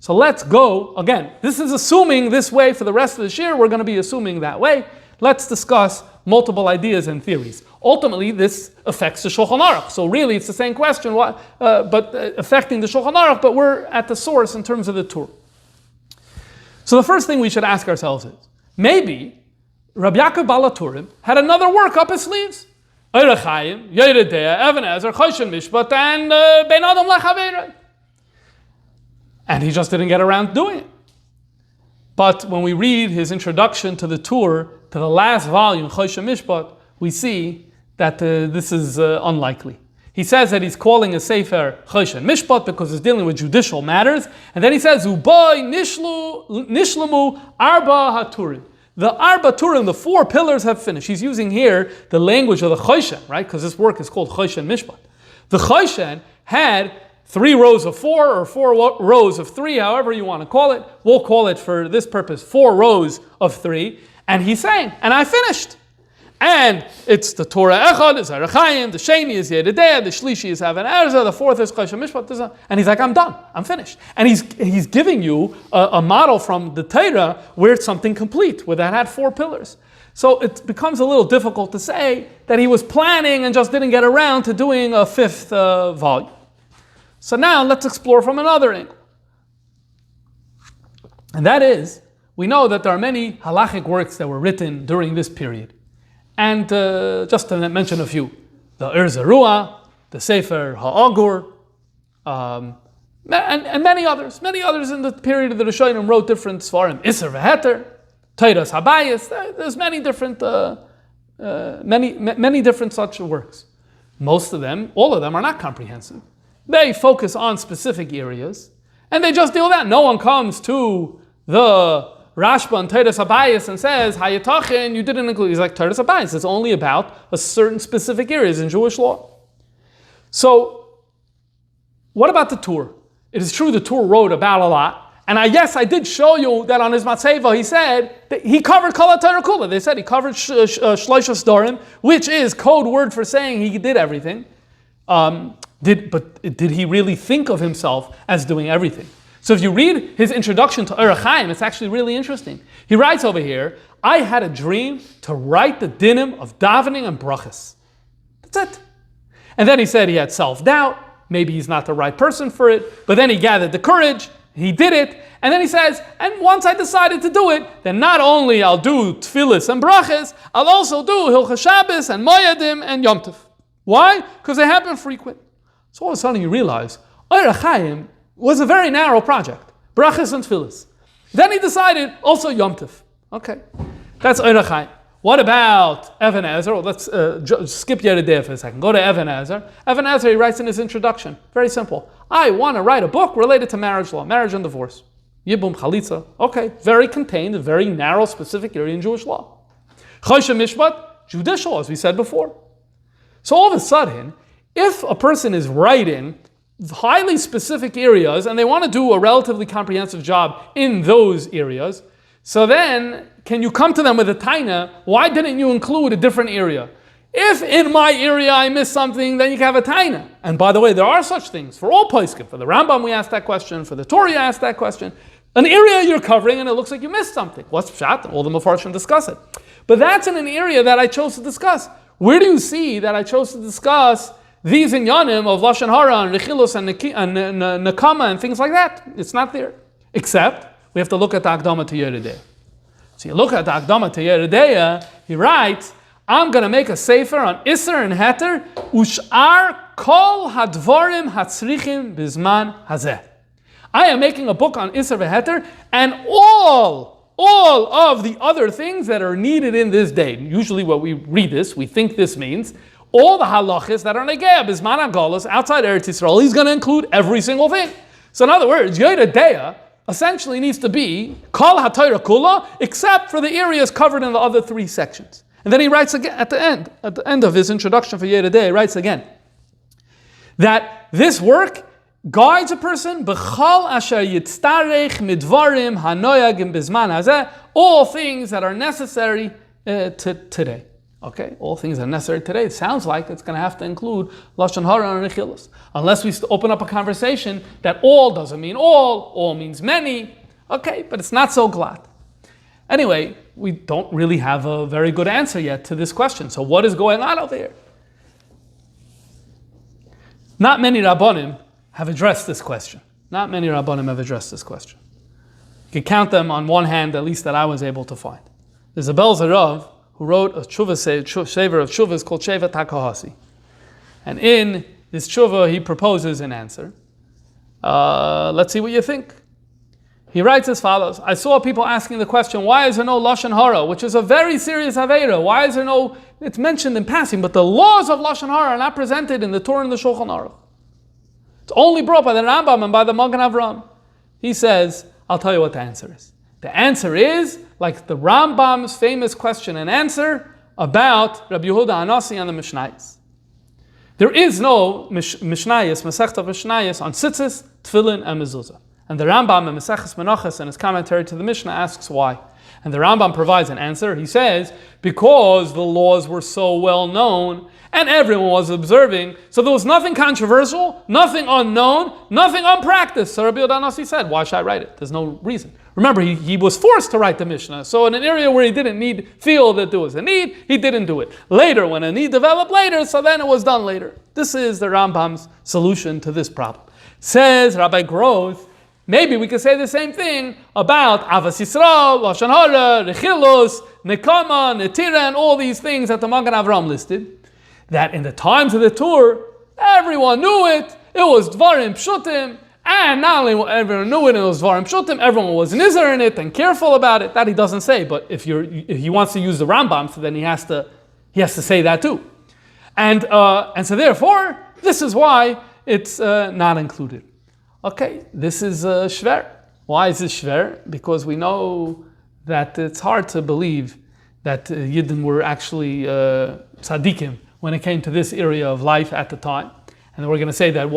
So let's go, again, this is assuming this way for the rest of this year. We're going to be assuming that way. Let's discuss multiple ideas and theories. Ultimately, this affects the Shulchan Aruch. So really, it's the same question, but affecting the Shulchan Aruch, but we're at the source in terms of the Torah. So the first thing we should ask ourselves is, maybe Rabbi Yaakov Baal HaTurim had another work up his sleeves. Orach Chaim, Yoreh Deah, Even Ezer, Choshen Mishpat, and Ben Adam Lachaveirah. And he just didn't get around to doing it. But when we read his introduction to the Torah, to the last volume, Choshen Mishpat, we see that this is unlikely. He says that he's calling a sefer Choshen Mishpat because it's dealing with judicial matters, and then he says, Uboy nishlamu arba haturim. The arba turim, the 4 pillars have finished. He's using here the language of the Choshen, right? Because this work is called Choshen Mishpat. The Choshen had 3 rows of 4 or 4 rows of 3, however you want to call it. We'll call it for this purpose 4 rows of 3. And he's saying, and I finished. And it's the Torah Echad, it's Arachayim, the Sheni is Yedideh, the Shlishi is Havan Erza, the fourth is Choshen Mishpat, and he's like, I'm done, I'm finished. And he's giving you a model from the Torah where it's something complete, where that had 4 pillars. So it becomes a little difficult to say that he was planning and just didn't get around to doing a 5th volume. So now let's explore from another angle. And that is, we know that there are many halachic works that were written during this period. And just to mention a few, the Zerua, the Sefer Ha'agur, and many others in the period of the Rishonim wrote different Svarim, Isser V'Heter, Teiras Habayis. There's many different such works. Most of them, all of them are not comprehensive. They focus on specific areas, and they just deal with that. No one comes to the Rashba and Teiras Habayis and says, Hayatachin, you didn't include. He's like, Teiras Habayis, it's only about a certain specific areas in Jewish law. So, what about the Tur? It is true the Tur wrote about a lot, and I did show you that on his Matzeva he said that he covered Kol HaTorah Kula. They said he covered Shloisha Sdorim, which is code word for saying he did everything. But did he really think of himself as doing everything? So if you read his introduction to Orach Chaim, it's actually really interesting. He writes over here, I had a dream to write the dinim of davening and brachas. That's it. And then he said he had self-doubt, maybe he's not the right person for it, but then he gathered the courage, he did it, and then he says, and once I decided to do it, then not only I'll do tefillas and brachas, I'll also do Hilchas Shabbos and Moyadim and Yom Tov. Why? Because they happen frequent. So all of a sudden you realize, Orach Chaim was a very narrow project. Brachas and tefillas. Then he decided also Yom Tov. Okay, that's Orach Chaim. What about Even Ezer? Well, let's skip Yerideh for a second. Go to Even Ezer. Even Ezer, he writes in his introduction, very simple. I want to write a book related to marriage law, marriage and divorce. Yibum, Chalitza. Okay, very contained, a very narrow, specific area in Jewish law. Choshen Mishpat, judicial, as we said before. So all of a sudden, if a person is writing highly specific areas and they want to do a relatively comprehensive job in those areas, so then can you come to them with a taina, why didn't you include a different area? If in my area I missed something, then you can have a taina. And by the way, there are such things for all poskim. For the Rambam we asked that question, for the Torah we asked that question. An area you're covering and it looks like you missed something. What's pshat? All the Mefarshim discuss it. But that's in an area that I chose to discuss. Where do you see that I chose to discuss these inyanim of lashon hara and rechilus and nekamah and things like that? It's not there. Except we have to look at the Akdama to Yerideh. So you look at the Akdama to Yerideh, he writes, I'm going to make a sefer on Isser and Heter, Ush'ar kol hadvarim hatzrichim bizman hazeh. I am making a book on Isser v'Heter, and all of the other things that are needed in this day. Usually when we read this, we think this means all the halachis that are negea bizman hagolos outside Eretz Yisrael. He's going to include every single thing. So in other words, Yerideh essentially needs to be kol haTorah kula, except for the areas covered in the other 3 sections. And then he writes again at the end of his introduction for Yerideh, he writes again that this work guides a person b'chal asher yitztarech midvarim hanoyagim bizman hazeh, all things that are necessary today. Okay, all things that are necessary today. It sounds like it's going to have to include lashon hara and rechilus, unless we open up a conversation that all doesn't mean all means many. Okay, but it's not so glad. Anyway, we don't really have a very good answer yet to this question. So what is going on over here? Not many Rabbanim have addressed this question. You can count them on one hand, at least that I was able to find. There's a Belzer Rav who wrote a sefer of tshuvas called Sheva Takahasi. And in this tshuva, he proposes an answer. Let's see what you think. He writes as follows: I saw people asking the question, why is there no lashon hara, which is a very serious aveira? Why is there no, it's mentioned in passing, but the laws of lashon hara are not presented in the Torah and the Shulchan Aruch. It's only brought by the Rambam and by the Magen Avram. He says, I'll tell you what the answer is. The answer is, like the Rambam's famous question and answer about Rabbi Yehuda Anasi and the Mishnayos. There is no Mishnayos, Masechta Mishnayos on tzitzis, tefillin, and mezuzah. And the Rambam in Maseches Menachos in his commentary to the Mishnah asks why. And the Rambam provides an answer. He says, because the laws were so well known and everyone was observing, so there was nothing controversial, nothing unknown, nothing unpracticed. So Rabbi Yodanasi said, why should I write it? There's no reason. Remember, he was forced to write the Mishnah. So in an area where he didn't feel that there was a need, he didn't do it. Later, when a need developed later, so then it was done later. This is the Rambam's solution to this problem. Says Rabbi Groth, maybe we could say the same thing about ahavas Yisrael, lashon hara, rechilus, nekamah, netira, and all these things that the Magen Avraham listed. That in the times of the tour, everyone knew it. It was dvarim pshutim, and not only everyone knew it, it was dvarim pshutim. Everyone was nizer in it and careful about it. That he doesn't say, but if he wants to use the Rambam, so then he has to say that too. And so therefore, this is why it's not included. Okay, this is shver. Why is this shver? Because we know that it's hard to believe that Yidden were actually tzaddikim when it came to this area of life at the time. And we're going to say that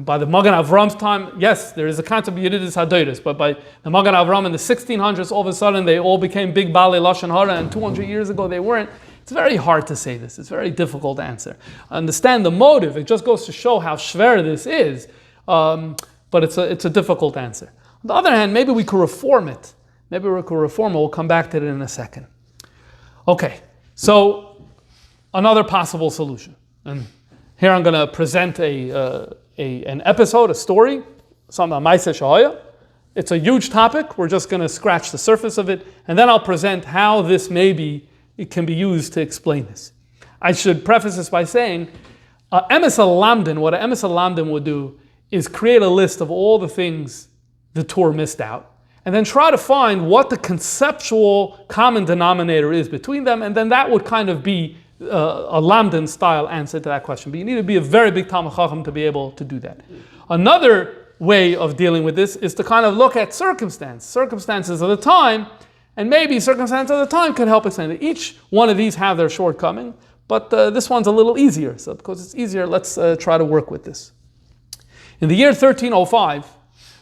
by the Magen Avram's time, yes, there is a concept of Yiddish Hadoros, but by the Magen Avram in the 1600s, all of a sudden they all became big Bali lashon hara, and 200 years ago they weren't. It's very hard to say this. It's very difficult to answer. Understand the motive. It just goes to show how shver this is. But it's a difficult answer. On the other hand, maybe we could reform it. We'll come back to it in a second. Okay, so another possible solution. And here I'm going to present an episode, a story, something on Ma'aseh Shahaya. It's a huge topic. We're just going to scratch the surface of it. And then I'll present how this it can be used to explain this. I should preface this by saying, emes lamdin, what an emes lamdin would do is create a list of all the things the Torah missed out, and then try to find what the conceptual common denominator is between them, and then that would kind of be a Lamdan style answer to that question. But you need to be a very big Talmid Chacham to be able to do that. Another way of dealing with this is to kind of look at circumstances of the time, and maybe circumstances of the time could help explain it. Each one of these have their shortcoming, but this one's a little easier. So because it's easier, let's try to work with this. In the year 1305,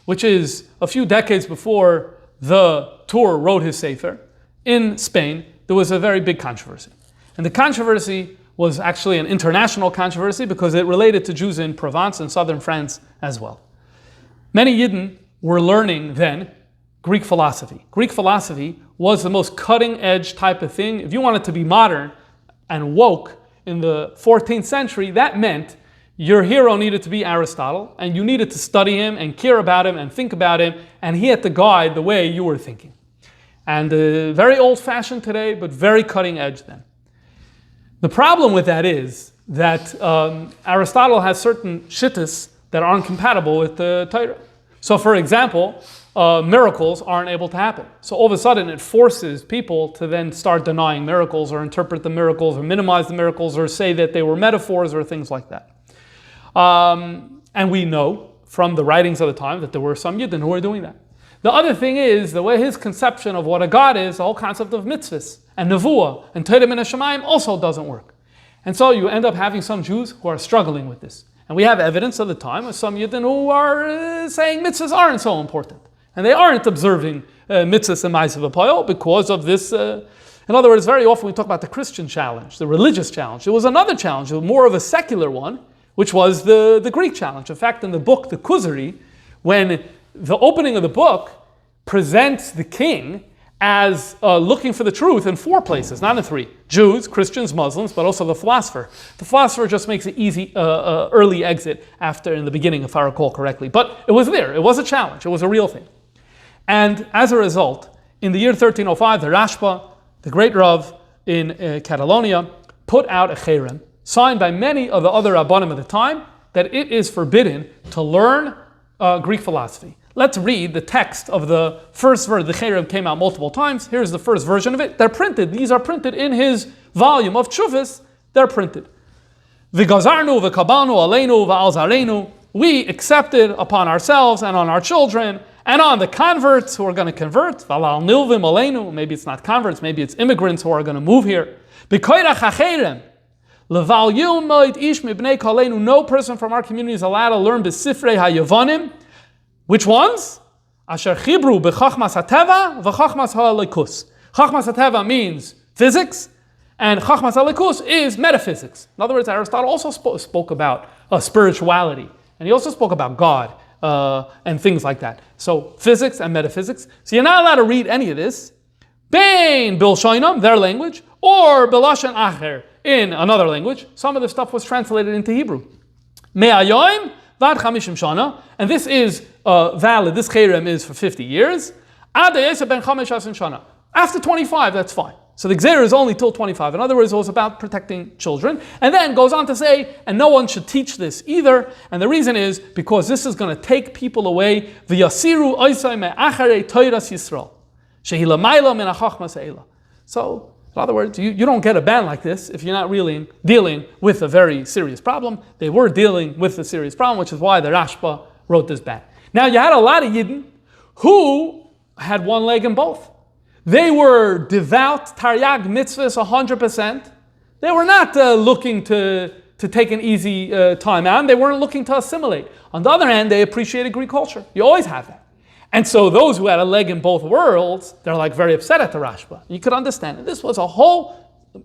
which is a few decades before the Tur wrote his Sefer, in Spain, there was a very big controversy. And the controversy was actually an international controversy because it related to Jews in Provence and southern France as well. Many Yidden were learning then Greek philosophy. Greek philosophy was the most cutting edge type of thing. If you wanted to be modern and woke in the 14th century, that meant your hero needed to be Aristotle, and you needed to study him and care about him and think about him, and he had to guide the way you were thinking. And very old-fashioned today, but very cutting edge then. The problem with that is that Aristotle has certain shittas that aren't compatible with the Torah. So for example, miracles aren't able to happen. So all of a sudden it forces people to then start denying miracles or interpret the miracles or minimize the miracles or say that they were metaphors or things like that. And we know from the writings of the time that there were some Yidden who were doing that. The other thing is, the way his conception of what a God is, the whole concept of mitzvahs and nevuah and Torah min hashamayim also doesn't work. And so you end up having some Jews who are struggling with this. And we have evidence of the time of some Yidden who are saying mitzvahs aren't so important. And they aren't observing mitzvahs and ma'aseh v'poel because of this. In other words, very often we talk about the Christian challenge, the religious challenge. There was another challenge, more of a secular one, which was the Greek challenge. In fact, in the book, the Kuzari, when the opening of the book presents the king as looking for the truth in 4 places, not in 3. Jews, Christians, Muslims, but also the philosopher. The philosopher just makes an easy early exit in the beginning, if I recall correctly. But it was there. It was a challenge. It was a real thing. And as a result, in the year 1305, the Rashba, the great Rav in Catalonia, put out a cherem, signed by many of the other Rabbanim at the time, that it is forbidden to learn Greek philosophy. Let's read the text of the first verse. The cherem came out multiple times. Here's the first version of it. They're printed. These are printed in his volume of Tshuvas. They're printed. V'gazarnu v'kabanu aleinu v'al zarenu. We accepted upon ourselves and on our children and on the converts who are going to convert. V'alal nilvim aleinu. Maybe it's not converts. Maybe it's immigrants who are going to move here. B'koyrach hacherem. No person from our community is allowed to learn B'sifrei HaYavanim, Which ones? Asher chibru b'chachmas hateva v'chachmas ha'elikus. Chachmas hateva means physics, and chachmas ha'elikus is metaphysics. In other words, Aristotle also spoke about spirituality, and he also spoke about God and things like that. So physics and metaphysics. So you're not allowed to read any of this, bein bilshoinam, their language, or lashon acher, in another language. Some of the stuff was translated into Hebrew. Me'ayoim vad chamishim shana, and this is valid. This cherem is for 50 years. Ad yeseh ben chamesh shana. After 25, that's fine. So the Gzeira is only till 25. In other words, it was about protecting children. And then goes on to say, and no one should teach this either. And the reason is because this is going to take people away. V'yasiru oisai me'acharei toiras Yisrael. Shehi lamayla min hachachmas ha'ela. So, in other words, you don't get a ban like this if you're not really dealing with a very serious problem. They were dealing with a serious problem, which is why the Rashba wrote this ban. Now, you had a lot of Yidden who had one leg in both. They were devout, taryag mitzvahs 100%. They were not looking to take an easy time out. They weren't looking to assimilate. On the other hand, they appreciated Greek culture. You always have that. And so those who had a leg in both worlds, they're like very upset at the Rashba. You could understand it. This was a whole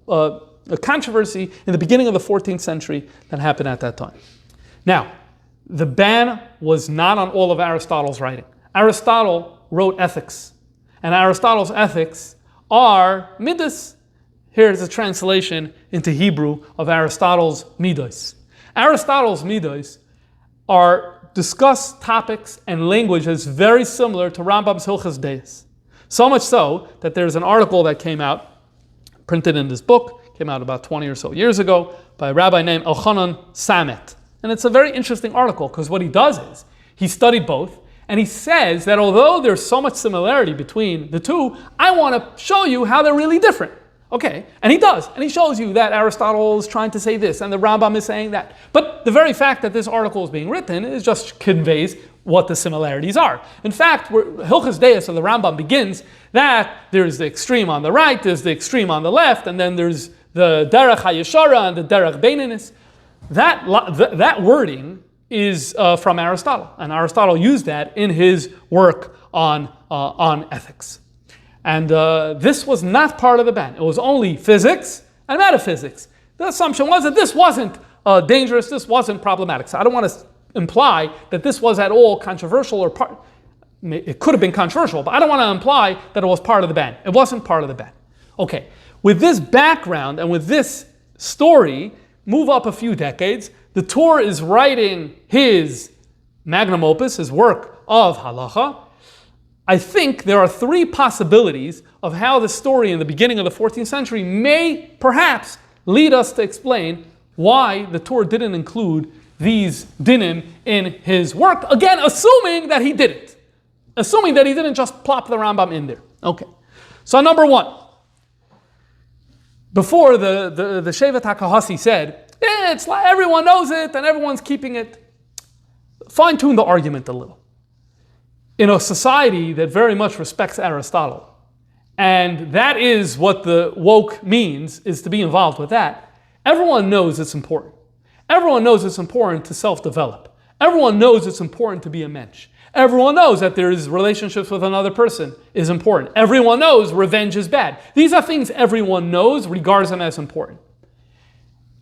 a controversy in the beginning of the 14th century that happened at that time. Now, the ban was not on all of Aristotle's writing. Aristotle wrote ethics. And Aristotle's ethics are midas. Here's a translation into Hebrew of Aristotle's midos. Aristotle's midos discuss topics and language that's very similar to Rambam's Hilchos Deis. So much so that there's an article that came out, printed in this book, came out about 20 or so years ago, by a rabbi named Elchanan Samet. And it's a very interesting article because what he does is, he studied both, and he says that although there's so much similarity between the two, I want to show you how they're really different. Okay, and he does. And he shows you that Aristotle is trying to say this, and the Rambam is saying that. But the very fact that this article is being written is just conveys what the similarities are. In fact, Hilchos Deis of the Rambam begins that there's the extreme on the right, there's the extreme on the left, and then there's the derech hayeshara and the derech beininis. That wording is from Aristotle, and Aristotle used that in his work on ethics. And this was not part of the ban. It was only physics and metaphysics. The assumption was that this wasn't dangerous, this wasn't problematic. So I don't want to imply that this was at all controversial or part. It could have been controversial, but I don't want to imply that it was part of the ban. It wasn't part of the ban. Okay, with this background and with this story, move up a few decades, the Torah is writing his magnum opus, his work of halacha. I think there are three possibilities of how the story in the beginning of the 14th century may perhaps lead us to explain why the Torah didn't include these dinim in his work. Again, assuming that he didn't. Assuming that he didn't just plop the Rambam in there. Okay. So number one. Before the Shevet HaKahasi said, it's like everyone knows it and everyone's keeping it. Fine-tune the argument a little. In a society that very much respects Aristotle, and that is what the woke means, is to be involved with that, everyone knows it's important. Everyone knows it's important to self-develop. Everyone knows it's important to be a mensch. Everyone knows that there's relationships with another person is important. Everyone knows revenge is bad. These are things everyone knows, regards them as important.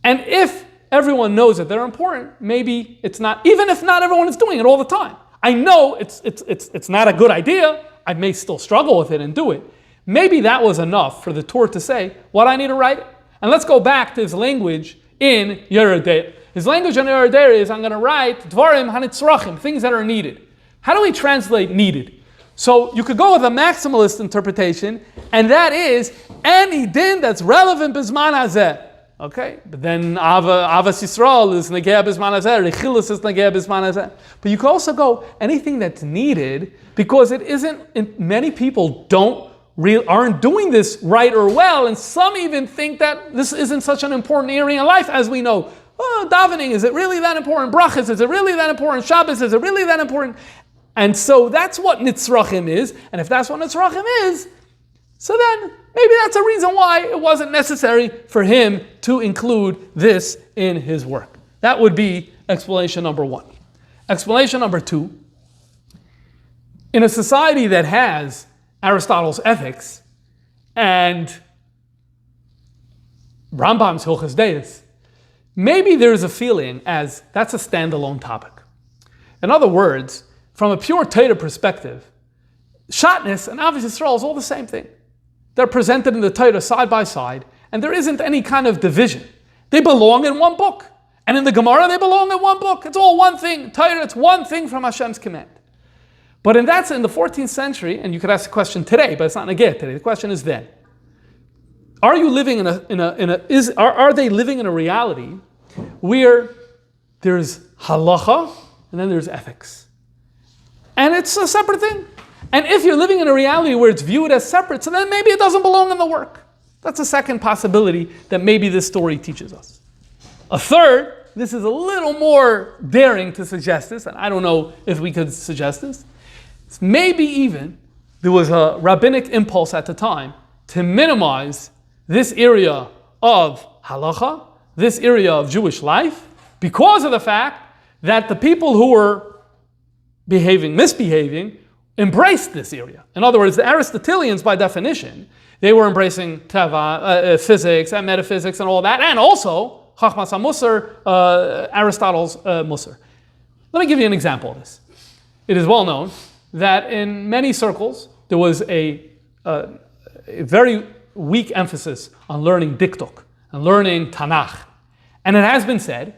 And if everyone knows that they're important, maybe it's not, even if not everyone is doing it all the time. I know it's not a good idea. I may still struggle with it and do it. Maybe that was enough for the Torah to say, what I need to write? And let's go back to his language in Yeridei. His language in Yeridei is, I'm going to write dvarim hanitzrachim, things that are needed. How do we translate needed? So you could go with a maximalist interpretation, and that is any din that's relevant bisman hazeh. Okay, but then ahavas Yisrael is nekamah bisman hazeh, rechilus is nekamah bisman hazeh. But you could also go anything that's needed, because it isn't. Many people aren't doing this right or well, and some even think that this isn't such an important area in life, as we know. Oh, davening, is it really that important? Brachas, is it really that important? Shabbos, is it really that important? And so that's what nitzrachim is, and if that's what nitzrachim is, so then maybe that's a reason why it wasn't necessary for him to include this in his work. That would be explanation number one. Explanation number two in a society that has Aristotle's ethics and Rambam's Hilchos Deis, maybe there's a feeling as that's a standalone topic. In other words, from a pure Torah perspective, Shatnez and Ahavas Yisrael is all the same thing. They're presented in the Torah side by side, and there isn't any kind of division. They belong in one book. And in the Gemara, they belong in one book. It's all one thing. Torah, it's one thing from Hashem's command. But in the 14th century, and you could ask the question today, but it's not negate today. The question is then: are you living are they living in a reality where there's halacha and then there's ethics, and it's a separate thing? And if you're living in a reality where it's viewed as separate, so then maybe it doesn't belong in the work. That's a second possibility that maybe this story teaches us. A third, this is a little more daring to suggest this, and I don't know if we could suggest this. Maybe even there was a rabbinic impulse at the time to minimize this area of halacha, this area of Jewish life, because of the fact that the people who were misbehaving, embraced this area. In other words, the Aristotelians, by definition, they were embracing teva, physics and metaphysics and all that, and also Chachmas HaMusar, Aristotle's Musar. Let me give you an example of this. It is well known that in many circles there was a very weak emphasis on learning diktuk and learning Tanakh. And it has been said,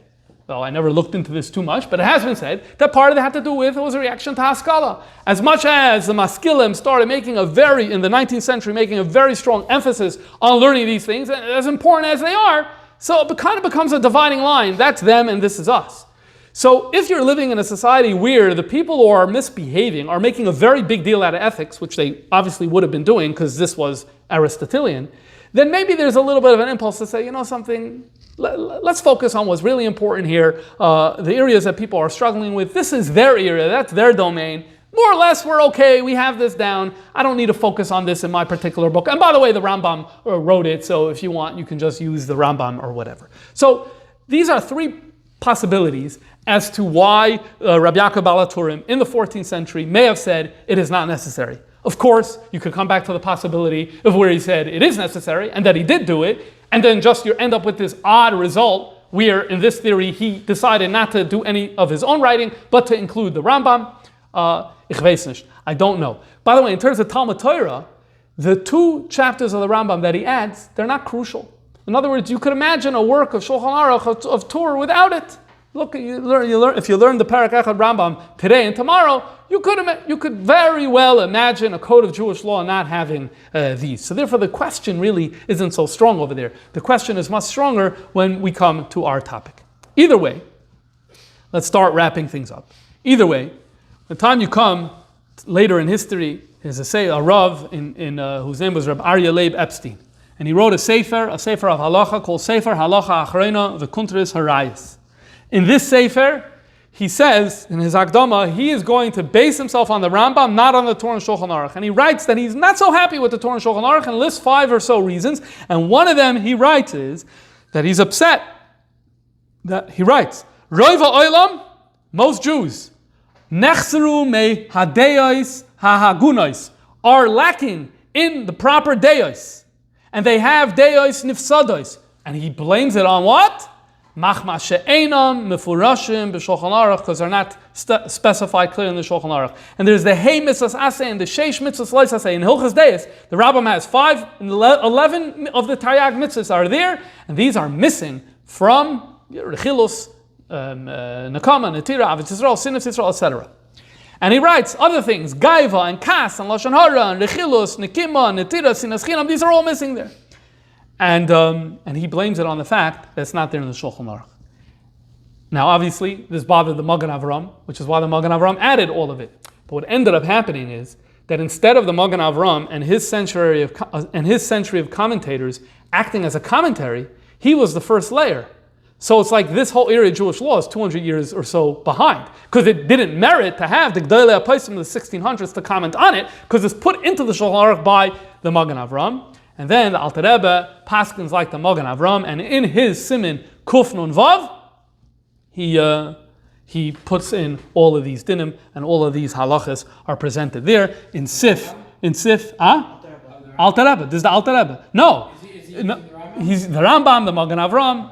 well, I never looked into this too much, but it has been said that part of it had to do with it was a reaction to Haskalah. As much as the Maskilim started in the 19th century, making a very strong emphasis on learning these things, as important as they are, so it kind of becomes a dividing line. That's them and this is us. So if you're living in a society where the people who are misbehaving are making a very big deal out of ethics, which they obviously would have been doing because this was Aristotelian, then maybe there's a little bit of an impulse to say, something, let's focus on what's really important here, the areas that people are struggling with. This is their area, that's their domain. More or less, we're okay, we have this down. I don't need to focus on this in my particular book. And by the way, the Rambam wrote it, so if you want, you can just use the Rambam or whatever. So these are three possibilities as to why Rabbi Yaakov Baal HaTurim in the 14th century may have said it is not necessary. Of course, you could come back to the possibility of where he said it is necessary and that he did do it, and then just you end up with this odd result where, in this theory, he decided not to do any of his own writing, but to include the Rambam. Ich weiß nicht. I don't know. By the way, in terms of Talmud Torah, the 2 chapters of the Rambam that he adds, they're not crucial. In other words, you could imagine a work of Shulchan Aruch of Torah without it. Look, if you learn the Parak Echad Rambam today and tomorrow, you could very well imagine a code of Jewish law not having these. So therefore, the question really isn't so strong over there. The question is much stronger when we come to our topic. Either way, let's start wrapping things up. Either way, the time you come later in history, there's a Rav whose name was Reb Aryeh Leib Epstein, and he wrote a sefer of halacha called Sefer Halacha Achrona V'Kuntris Harayis. In this sefer, he says, in his Akdama, he is going to base himself on the Rambam, not on the Torah and Shulchan Aruch. And he writes that he's not so happy with the Torah and Shulchan Aruch and lists 5 or so reasons. And one of them he writes is that he's upset. That he writes, Roiva Oilam, most Jews, Nechseru me hadeyos hahagunos, are lacking in the proper deyos. And they have deyos nifsados. And he blames it on what? Machma she'enam mefurashim b'Shulchan Aruch, because they're not specified clearly in the Shulchan Aruch. And there's the Hey mitzvahs aseh and the Sheish mitzvahs lois aseh. In Hilchos Deis, the Rambam has 11 of the Taryag mitzvahs are there, and these are missing from rechilus, nekamah, netira, ahavas Yisrael, sinas Yisrael, etc. And he writes other things, gaiva and kas and lashon hara and rechilus, nekamah, netira, sinas chinam. These are all missing there. And he blames it on the fact that it's not there in the Shulchan Aruch. Now, obviously, this bothered the Magen Avram, which is why the Magen Avram added all of it. But what ended up happening is that instead of the Magen Avram and his century of commentators acting as a commentary, he was the first layer. So it's like this whole area of Jewish law is 200 years or so behind, because it didn't merit to have the Gdolei HaPosim of the 1600s to comment on it, because it's put into the Shulchan Aruch by the Magen Avram. And then the Alter Rebbe paskins like the Magen Avram, and in his Siman Kuf Nun Vav, he he puts in all of these dinim, and all of these halachas are presented there in Sif. Alter Rebbe. This is the Alter Rebbe. No. He's the Rambam, the Magen Avram,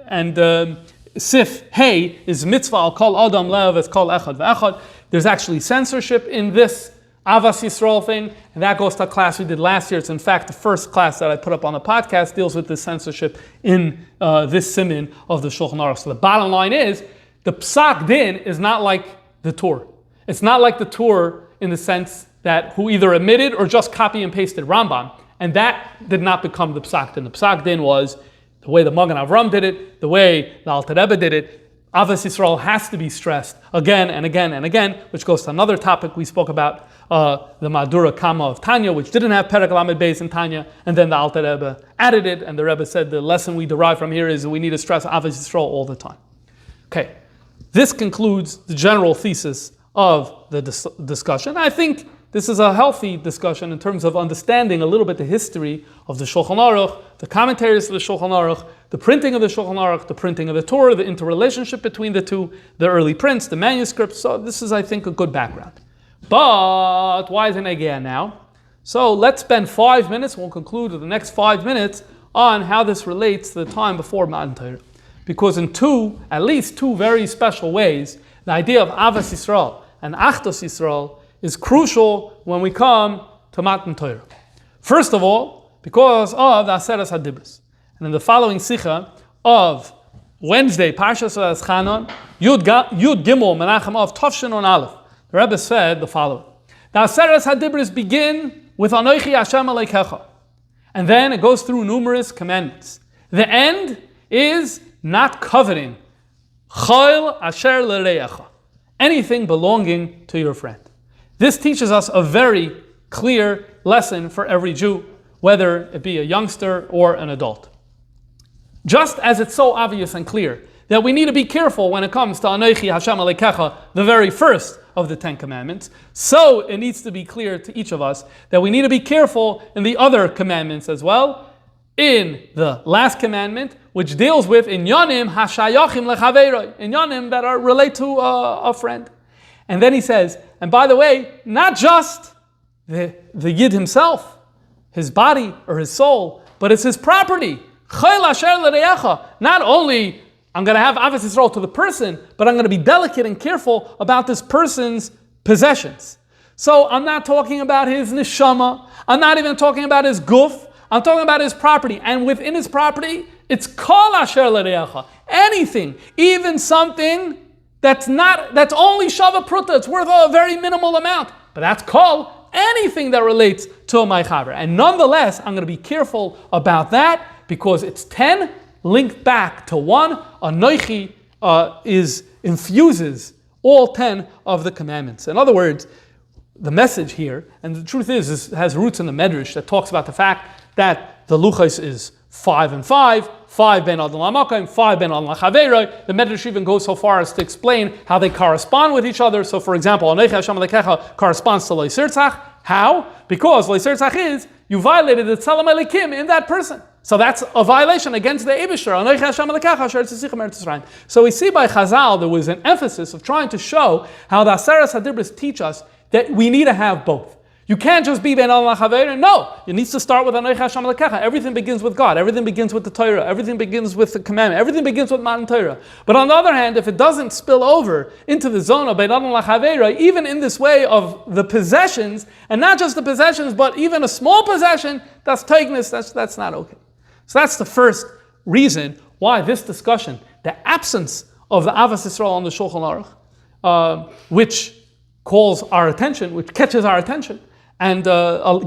and Sif Hey is mitzvah. I'll call Adam Lev. It's called Echad ve'Echad. There's actually censorship in this Avas Yisrael thing, and that goes to a class we did last year. It's in fact the first class that I put up on the podcast deals with the censorship in this siman of the Shulchan Aruch. So the bottom line is, the Psak Din is not like the Torah. It's not like the Torah in the sense that who either omitted or just copy and pasted Rambam, and that did not become the Psak Din. The Psak Din was the way the Magen Avram did it, the way the Alter Rebbe did it. Avas Yisrael has to be stressed again and again and again, which goes to another topic we spoke about, the Madura Kama of Tanya, which didn't have Perek Lamed Beis in Tanya, and then the Alter Rebbe added it, and the Rebbe said the lesson we derive from here is that we need to stress Avas Yisrael all the time. Okay, this concludes the general thesis of the discussion. I think this is a healthy discussion in terms of understanding a little bit the history of the Shulchan Aruch, the commentaries of the Shulchan Aruch, the printing of the Shulchan Aruch, the printing of the Torah, the interrelationship between the two, the early prints, the manuscripts. So this is, I think, a good background. But why is it Negea now? So let's spend 5 minutes, we'll conclude with the next 5 minutes, on how this relates to the time before Matan Torah. Because in at least two very special ways, the idea of Avas Yisrael and Achdos Yisrael is crucial when we come to Matan Torah. First of all, because of the Aseres HaDibros. And in the following Sikha of Wednesday, Parshas Chanon, Yud Gimel Menachem of Tovshin on Aleph, the Rebbe said the following: the Aseres HaDibros begin with Anochi Hashem Aleikecha, and then it goes through numerous commandments. The end is not coveting Chol Asher L'Reacha, anything belonging to your friend. This teaches us a very clear lesson for every Jew, whether it be a youngster or an adult. Just as it's so obvious and clear that we need to be careful when it comes to Anochi Hashem Aleikecha, the very first of the 10 commandments, so it needs to be clear to each of us that we need to be careful in the other commandments as well. In the last commandment, which deals with inyanim hashayachim lechaveiroi, inyanim that are relate to a friend. And then he says, and by the way, not just the Yid himself, his body or his soul, but it's his property. Chayil asher l'reacha. Not only I'm going to have Avas Yisrael to the person, but I'm going to be delicate and careful about this person's possessions. So I'm not talking about his neshama. I'm not even talking about his guf. I'm talking about his property. And within his property, it's kol asher l'reacha. Anything, even something that's only shava pruta, it's worth a very minimal amount. But that's kol, anything that relates to a maichaber. And nonetheless, I'm going to be careful about that because it's 10 linked back to 1. Anochi infuses all 10 of the commandments. In other words, the message here, and the truth is has roots in the Medrash that talks about the fact that the luchos is 5 and 5 ben adon lamakom, 5 ben adon lachaveiroi. The Medrash even goes so far as to explain how they correspond with each other. So, for example, Anochi Hashem Aleikecha corresponds to loisirtzach. How? Because loisirtzach is you violated the tzelem elikim in that person. So that's a violation against the Eibishter. Anochi Hashem Aleikecha asher tzisichem eretz Yisrael. So we see by Chazal there was an emphasis of trying to show how the Aseres HaDibros teach us that we need to have both. You can't just be ben al lachaveir. No, it needs to start with Anochi Hashem Aleikecha. Everything begins with God. Everything begins with the Torah. Everything begins with the commandment. Everything begins with Matan Torah. But on the other hand, if it doesn't spill over into the zone of ben al lachaveir, even in this way of the possessions, and not just the possessions, but even a small possession, that's teignis. That's not okay. So that's the first reason why this discussion, the absence of the Avas Yisrael on the Shulchan Aruch, which calls our attention, which catches our attention, and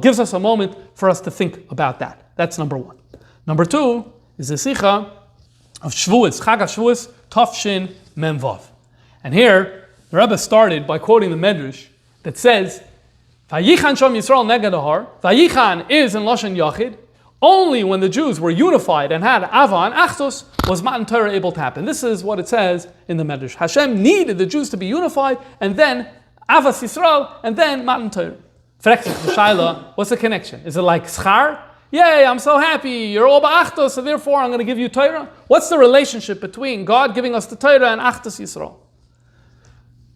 gives us a moment for us to think about that. That's number 1. Number 2 is the Sikha of Shavuos, Chag HaShavuos, Tovshin Memvav. And here, the Rebbe started by quoting the Medrash that says, Vayichan Shom Yisrael neged har. Vayichan is in lashon yachid. Only when the Jews were unified and had Ava and Achdos was Matan Torah able to happen. This is what it says in the Medrash. Hashem needed the Jews to be unified, and then Avas Yisrael, and then Matan Torah. What's the connection? Is it like schar? Yay, I'm so happy, you're all ba'achdos, so therefore I'm going to give you Torah. What's the relationship between God giving us the Torah and Achdos Yisrael?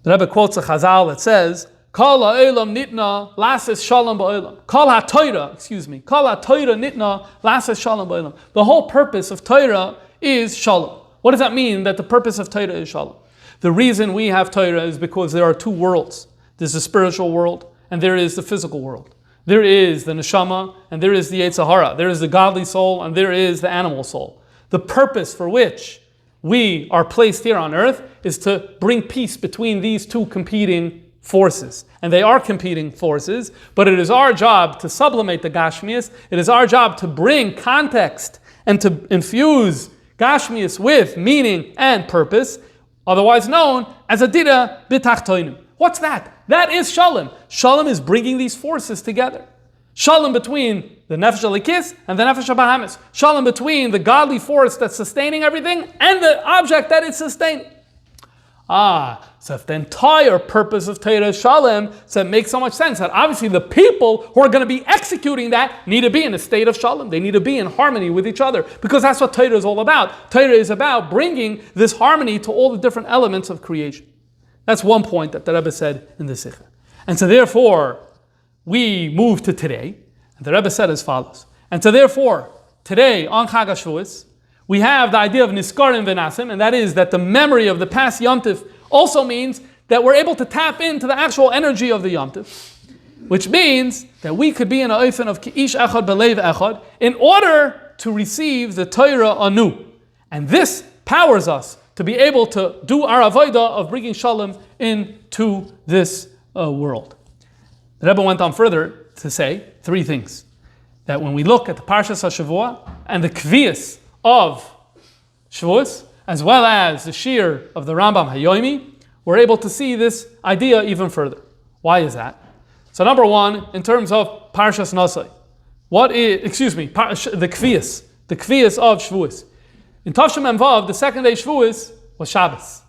The Rebbe quotes a Chazal that says, Kol ha'olam nitna lases shalom ba'olam. Kol ha'Torah nitna lases shalom ba'olam. The whole purpose of Torah is shalom. What does that mean, that the purpose of Torah is shalom? The reason we have Torah is because there are two worlds. There's the spiritual world, and there is the physical world. There is the neshama, and there is the hara. There is the godly soul, and there is the animal soul. The purpose for which we are placed here on earth is to bring peace between these two competing forces. And they are competing forces, but it is our job to sublimate the Gashmias. It is our job to bring context and to infuse Gashmias with meaning and purpose, otherwise known as adira b'tachtonim. What's that? That is shalom. Shalom is bringing these forces together. Shalom between the nefesh halikis and the nefesh habahamis. Shalom between the godly force that's sustaining everything and the object that it's sustaining. So if the entire purpose of Torah is shalom, so it makes so much sense that obviously the people who are going to be executing that need to be in a state of shalom. They need to be in harmony with each other, because that's what Torah is all about. Torah is about bringing this harmony to all the different elements of creation. That's one point that the Rebbe said in the Sikha. And so therefore, we move to today, and the Rebbe said as follows. And so therefore, today on Chag HaShavuos, we have the idea of Niskarim V'Nasim, and that is that the memory of the past Yom Tov also means that we're able to tap into the actual energy of the Yom Tov, which means that we could be in an oifen of Ki'ish Echad B'Leiv Echad in order to receive the Torah anew. And this powers us to be able to do our avodah of bringing shalom into this world. The Rebbe went on further to say three things. That when we look at the Parshas HaShavua and the Kviyas of Shavuos, as well as the Shir of the Rambam Hayomi, we're able to see this idea even further. Why is that? So number one, in terms of Parshas Nosai, the Kviyas of Shavuos. In Tavshem Vav, the second day Shavuos was Shabbos.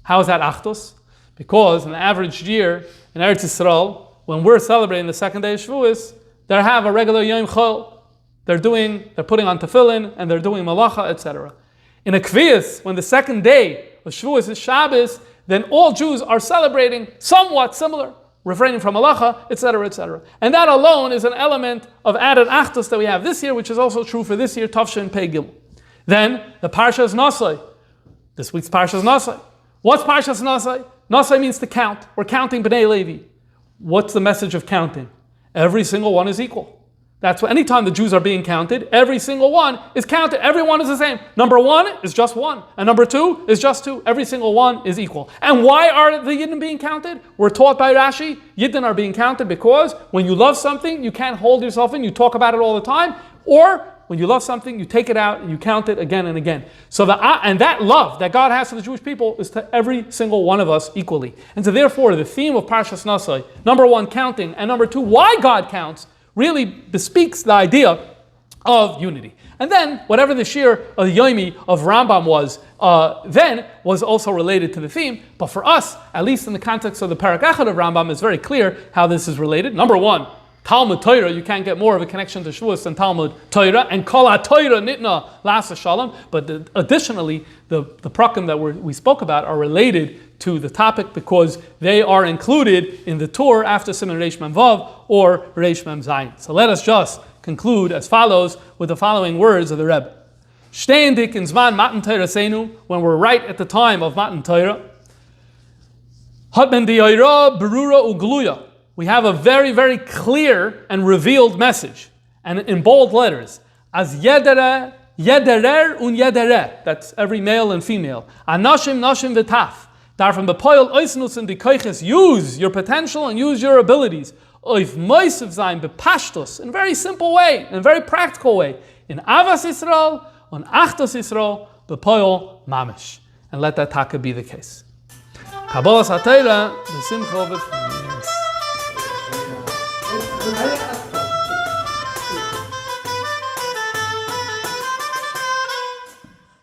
How is that Achdus? Because in the average year in Eretz Yisrael, when we're celebrating the second day of Shavuos, they have a regular Yom Chol. They're putting on tefillin, and they're doing malacha, etc. In a Kviyas, when the second day of Shavuos is Shabbos, then all Jews are celebrating somewhat similar, refraining from malacha, etc., etc. And that alone is an element of added achdus that we have this year, which is also true for this year, Tavshin Pei Gimel. Then the Parsha is Nosai. This week's Parsha is Nosai. What's Parshas Nosai? Nosai means to count. We're counting Bnei Levi. What's the message of counting? Every single one is equal. That's why anytime the Jews are being counted, every single one is counted. Every one is the same. Number one is just one. And number two is just two. Every single one is equal. And why are the Yidden being counted? We're taught by Rashi, Yidden are being counted because when you love something, you can't hold yourself in, you talk about it all the time. Or when you love something, you take it out and you count it again and again. So that love that God has for the Jewish people is to every single one of us equally. And so therefore, the theme of Parshas Nosai, number one, counting, and number two, why God counts, really bespeaks the idea of unity. And then, whatever the shir of the Yomi of Rambam was, then was also related to the theme. But for us, at least in the context of the Parak Echad of Rambam, it's very clear how this is related. Number one, Talmud Torah, you can't get more of a connection to Shavuos than Talmud Torah, and Kol HaTorah Nitna Lasa Shalom. But additionally, the prakim that we spoke about are related to the topic because they are included in the Torah after Siman Reish Mem Vav or Reish Mem Zayin. So let us just conclude as follows with the following words of the Rebbe. Steindik in Zman Matan Torah Seinu, when we're right at the time of Matan Torah, Hat men di'ayra berura ugluya. We have a very, very clear and revealed message, and in bold letters, as yederer un yederer. That's every male and female. Anashim nashim v'taf. Darfan bepoil oisnus and dikoiches. Use your potential and use your abilities. Oif moisav zayin bepashtos, in a very simple way, in a very practical way. In ahavas Yisrael, on achdos Yisrael, bepoil mamish. And let that taka be the case. Kabbalas HaTorah, the simcha of it.